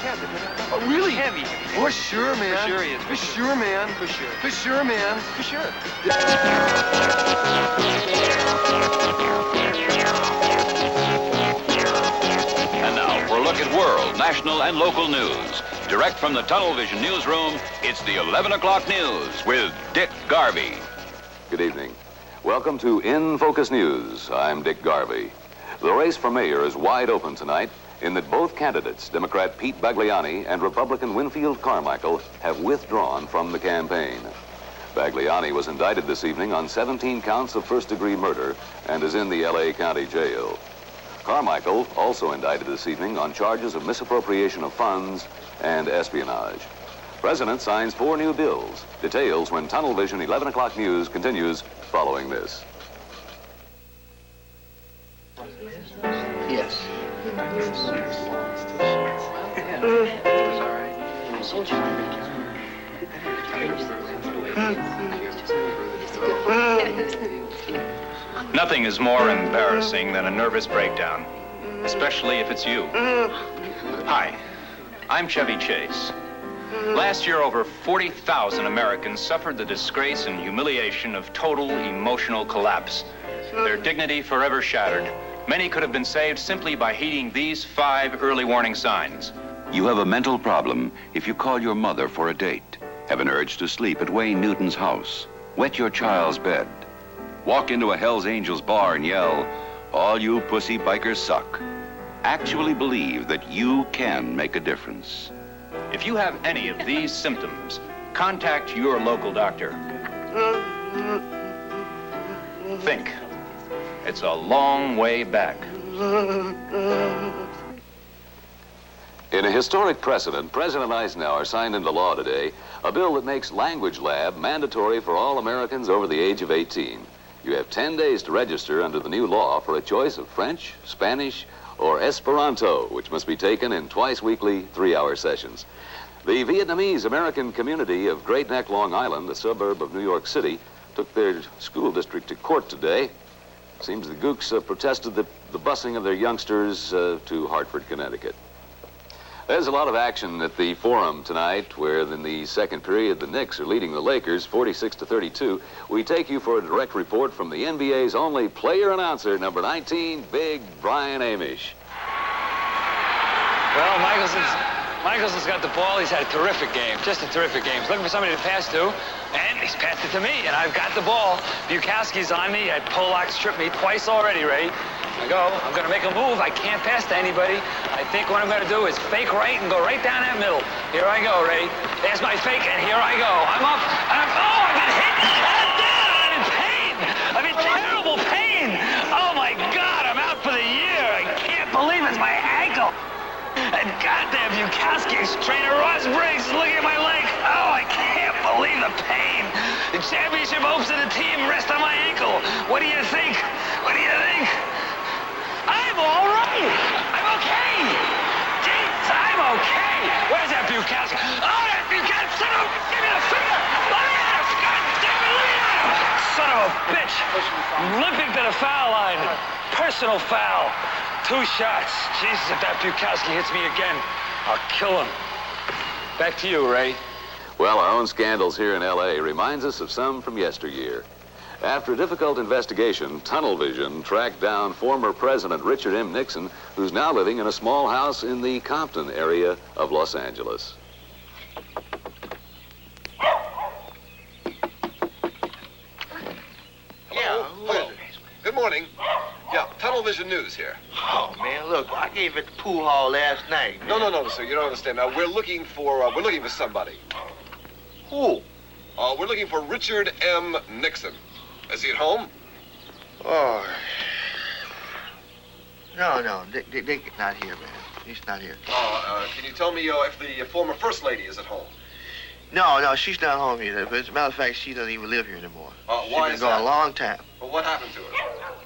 S12: Oh, really? Heavy. For sure, man. For sure he is. For sure, man. For sure. For sure, man. For sure.
S5: And now for a look at world, national, and local news. Direct from the Tunnel Vision newsroom, it's the 11 o'clock news with Dick Garvey.
S14: Good evening. Welcome to In Focus News. I'm Dick Garvey. The race for mayor is wide open tonight in that both candidates, Democrat Pete Bagliani and Republican Winfield Carmichael, have withdrawn from the campaign. Bagliani was indicted this evening on 17 counts of first-degree murder and is in the L.A. County Jail. Carmichael, also indicted this evening on charges of misappropriation of funds and espionage. President signs 4 new bills. Details when Tunnel Vision 11 o'clock news continues following this.
S21: Yes.
S15: Nothing is more embarrassing than a nervous breakdown, especially if it's you. Hi, I'm Chevy Chase. Last year, over 40,000 Americans suffered the disgrace and humiliation of total emotional collapse. Their dignity forever shattered. Many could have been saved simply by heeding these 5 early warning signs.
S5: You have a mental problem if you call your mother for a date, have an urge to sleep at Wayne Newton's house, wet your child's bed, walk into a Hell's Angels bar and yell, "All you pussy bikers suck." Actually believe that you can make a difference.
S15: If you have any of these symptoms, contact your local doctor. Think. It's a long way back.
S14: In a historic precedent, President Eisenhower signed into law today a bill that makes Language Lab mandatory for all Americans over the age of 18. You have 10 days to register under the new law for a choice of French, Spanish, or Esperanto, which must be taken in twice-weekly 3-hour sessions. The Vietnamese American community of Great Neck, Long Island, a suburb of New York City, took their school district to court today. Seems the Gooks protested the busing of their youngsters to Hartford, Connecticut. There's a lot of action at the Forum tonight, where in the second period, the Knicks are leading the Lakers 46-32. We take you for a direct report from the NBA's only player announcer, number 19, Big Brian Amish.
S24: Well, Michelson's got the ball. He's had a terrific game, just a terrific game. He's looking for somebody to pass to, and he's passed it to me, and I've got the ball. Bukowski's on me. Had Polak strip me twice already, Ray. I go. I'm going to make a move. I can't pass to anybody. I think what I'm going to do is fake right and go right down that middle. Here I go, Ray. There's my fake, and here I go. I'm up, and I've been hit. I'm down. I'm in pain. I'm in terrible pain. Oh, my God. I'm out for the year. I can't believe it's my ankle. And goddamn Bukowski's trainer Ross Briggs is looking at my leg. Oh, I can't believe the pain. The championship hopes of the team rest on my ankle. What do you think? What do you think? I'm all right. I'm okay. Jeez, I'm okay. Where's that Bukowski? Oh, that Bukowski! Son of a... Give me the finger! Let me at him! God damn it, let me at him! Son of a bitch! Limping to the foul line. Personal foul. 2 shots. Jesus, if that Bukowski hits me again, I'll kill him. Back to you, Ray.
S14: Well, our own scandals here in L.A. reminds us of some from yesteryear. After a difficult investigation, Tunnel Vision tracked down former President Richard M. Nixon, who's now living in a small house in the Compton area of Los Angeles.
S1: Yeah, hello. Good morning. Yeah, Tunnel Vision News here.
S22: Oh, man, look, I gave it the pool hall last night. Man.
S1: No, sir, you don't understand. Now, we're looking for somebody.
S22: Who?
S1: We're looking for Richard M. Nixon. Is he at home?
S22: Oh. No, Dick not here, man. He's not here.
S1: Can you tell me if the former First Lady is at home?
S22: No, she's not home either. But as a matter of fact, she doesn't even live here anymore.
S1: Why
S22: She's been gone a long time.
S1: Well, what happened to her?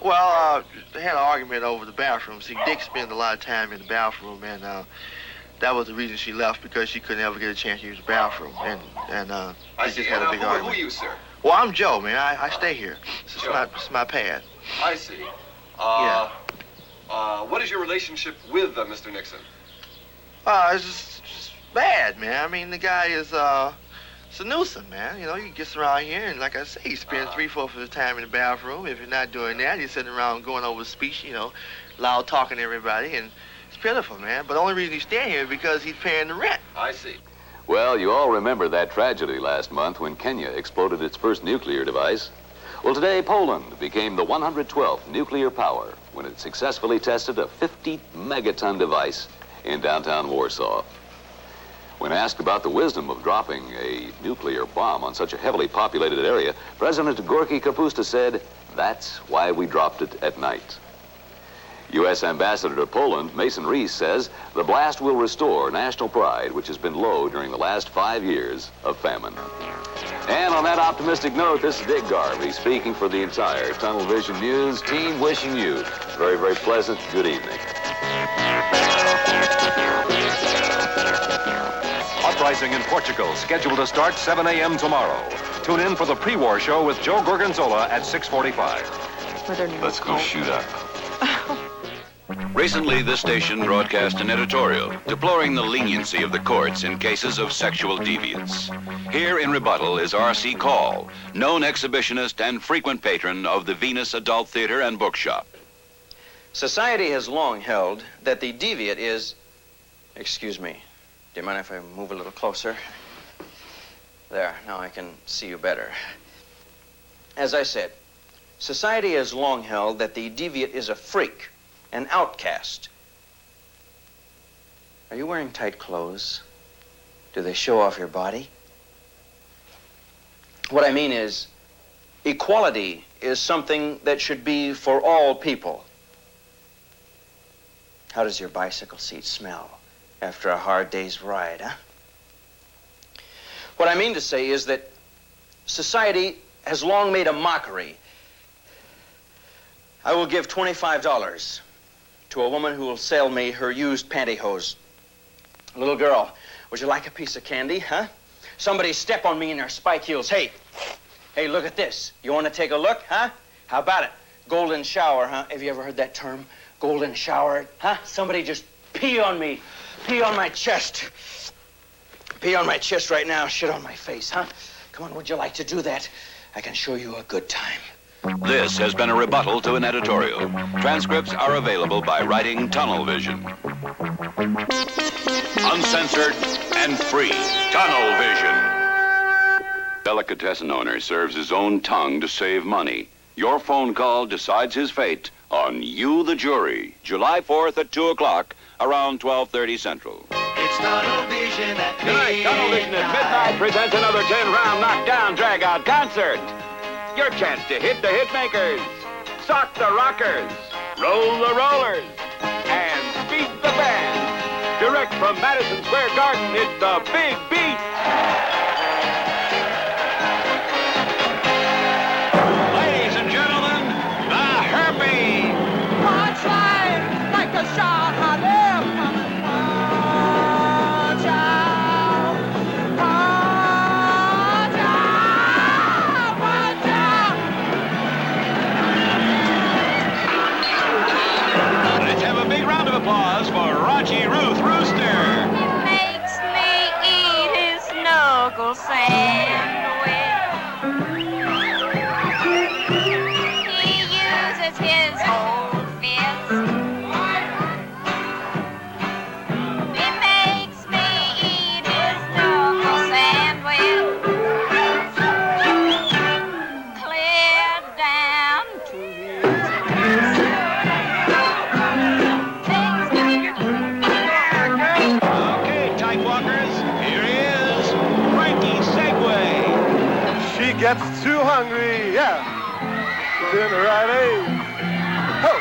S22: Well, they had an argument over the bathroom. See, Dick spent a lot of time in the bathroom, and that was the reason she left, because she couldn't ever get a chance to use the bathroom. And
S1: I see.
S22: just had a big argument.
S1: Who are you, sir?
S22: Well, I'm Joe, man. I stay here. This is my pad.
S1: I see.
S22: Yeah.
S1: What is your relationship with Mr. Nixon?
S22: It's just bad, man. I mean, the guy is, it's a nuisance, man. You know, he gets around here, and like I say, he spends 3/4 of his time in the bathroom. If you're not doing that, he's sitting around going over speech, you know, loud talking to everybody, and it's pitiful, man. But the only reason he's staying here is because he's paying the rent.
S1: I see.
S14: Well, you all remember that tragedy last month when Kenya exploded its first nuclear device. Well, today, Poland became the 112th nuclear power when it successfully tested a 50-megaton device in downtown Warsaw. When asked about the wisdom of dropping a nuclear bomb on such a heavily populated area, President Gorky Kapusta said, "That's why we dropped it at night." U.S. Ambassador to Poland, Mason Reese, says the blast will restore national pride, which has been low during the last 5 years of famine. And on that optimistic note, this is Dick Garvey speaking for the entire Tunnel Vision News team, wishing you a very, very pleasant good evening.
S3: Uprising in Portugal, scheduled to start 7 a.m. tomorrow. Tune in for the pre-war show with Joe Gorgonzola at 6:45.
S14: Let's go shoot up. Recently, this station broadcast an editorial deploring the leniency of the courts in cases of sexual deviance. Here in rebuttal is R.C. Call, known exhibitionist and frequent patron of the Venus Adult Theater and Bookshop.
S2: Society has long held that the deviant is... Excuse me. Do you mind if I move a little closer? There, now I can see you better. As I said, society has long held that the deviant is a freak, an outcast. Are you wearing tight clothes? Do they show off your body? What I mean is, equality is something that should be for all people. How does your bicycle seat smell after a hard day's ride, huh? What I mean to say is that society has long made a mockery. I will give $25 to a woman who will sell me her used pantyhose. Little girl, would you like a piece of candy, huh? Somebody step on me in their spike heels. Hey, look at this. You want to take a look, huh? How about it? Golden shower, huh? Have you ever heard that term? Golden shower, huh? Somebody just pee on me. Pee on my chest. Pee on my chest right now. Shit on my face, huh? Come on, would you like to do that? I can show you a good time.
S5: This has been a rebuttal to an editorial. Transcripts are available by writing Tunnel Vision. Uncensored and free. Tunnel Vision. Delicatessen owner serves his own tongue to save money. Your phone call decides his fate on You the Jury, July 4th at 2 o'clock, around 12:30 Central.
S11: It's Tunnel Vision at
S5: Tonight, Tunnel Vision at midnight presents another 10-round knockdown drag-out concert. Your chance to hit the hitmakers, sock the rockers, roll the rollers, and beat the band. Direct from Madison Square Garden, it's the Big Beat.
S12: gets too hungry, yeah, within the right age. Oh,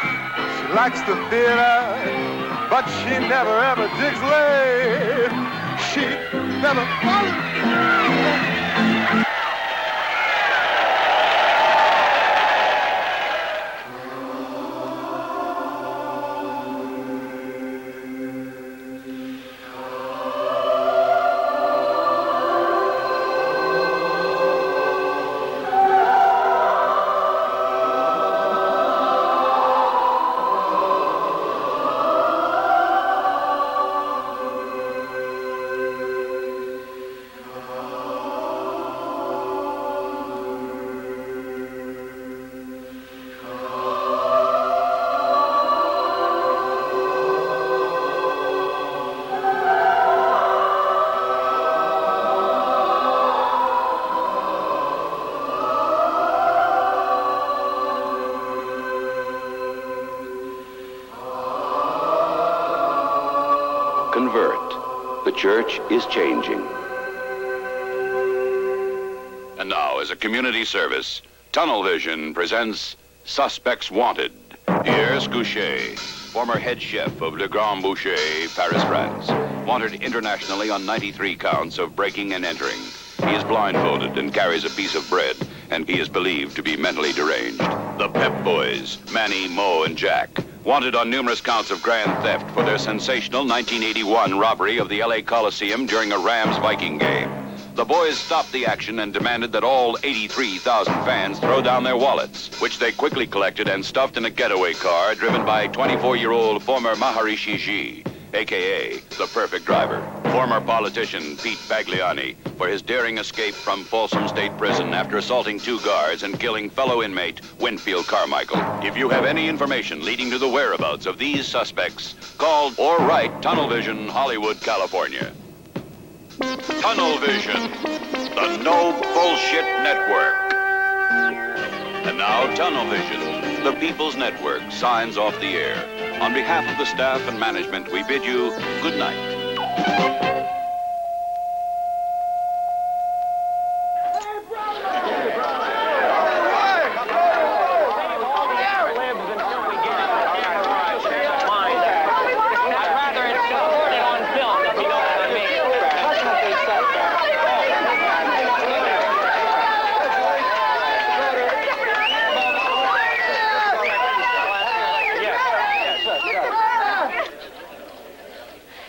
S12: she likes the theater, but she never ever digs late. She never follows.
S5: Convert. The church is changing. And now, as a community service, Tunnel Vision presents Suspects Wanted. Pierre Scouchet, former head chef of Le Grand Boucher, Paris, France, wanted internationally on 93 counts of breaking and entering. He is blindfolded and carries a piece of bread, and he is believed to be mentally deranged. The Pep Boys, Manny, Mo, and Jack, wanted on numerous counts of grand theft for their sensational 1981 robbery of the LA Coliseum during a Rams-Viking game. The boys stopped the action and demanded that all 83,000 fans throw down their wallets, which they quickly collected and stuffed in a getaway car driven by 24-year-old former Maharishi Ji, a.k.a. the perfect driver. Former politician Pete Bagliani for his daring escape from Folsom State Prison after assaulting 2 guards and killing fellow inmate Winfield Carmichael. If you have any information leading to the whereabouts of these suspects, call or write Tunnel Vision, Hollywood, California. Tunnel Vision, the no bullshit network. And now Tunnel Vision, the People's Network, signs off the air. On behalf of the staff and management, we bid you good night.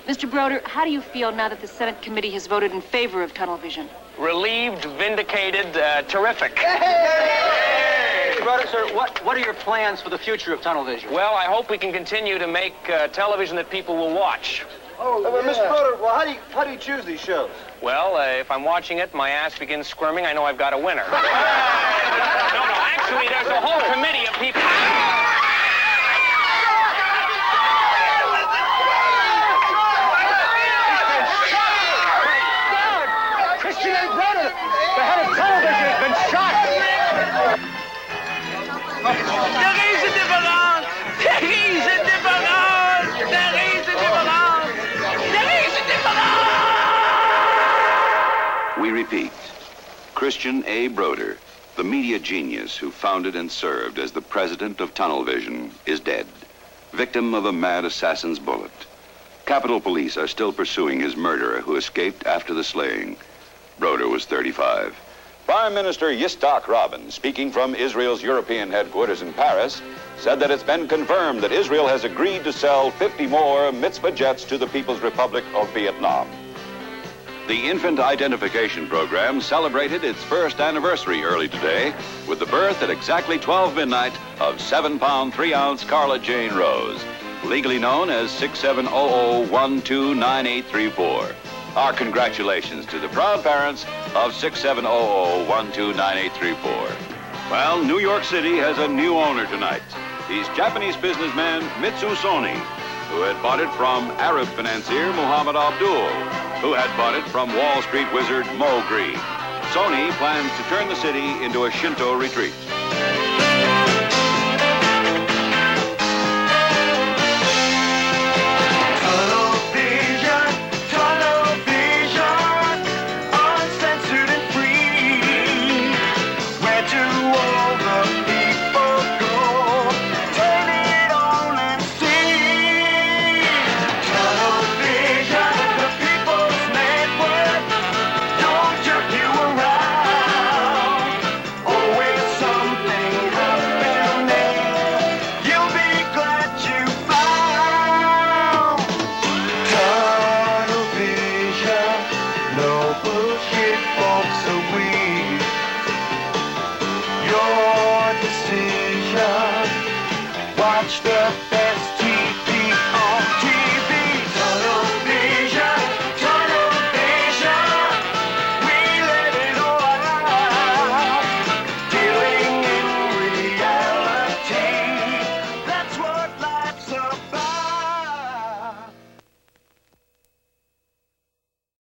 S4: Mr. Broder, how do you feel now that the Senate committee has voted in favor of Tunnel Vision?
S6: Relieved, vindicated, terrific.
S2: Hey, Broder, sir, what are your plans for the future of Tunnel Vision?
S6: Well, I hope we can continue to make television that people will watch.
S12: Oh, yeah. Mr. Broder, well, how do you choose these shows?
S6: Well, if I'm watching it, my ass begins squirming, I know I've got a winner. No, actually, there's a whole committee of people.
S5: We repeat, Christian A. Broder, the media genius who founded and served as the president of Tunnel Vision, is dead, victim of a mad assassin's bullet. Capitol Police are still pursuing his murderer who escaped after the slaying. Broder was 35. Prime Minister Yitzhak Rabin, speaking from Israel's European headquarters in Paris, said that it's been confirmed that Israel has agreed to sell 50 more Mitzvah jets to the People's Republic of Vietnam. The Infant Identification Program celebrated its first anniversary early today with the birth at exactly 12 midnight of 7-pound, 3-ounce Carla Jane Rose, legally known as 6700129834. Our congratulations to the proud parents of 6700129834. Well, New York City has a new owner tonight. He's Japanese businessman Mitsu Soni, who had bought it from Arab financier Muhammad Abdul, who had bought it from Wall Street wizard Mo Green. Sony plans to turn the city into a Shinto retreat.
S11: Tunnel vision, uncensored and free. extra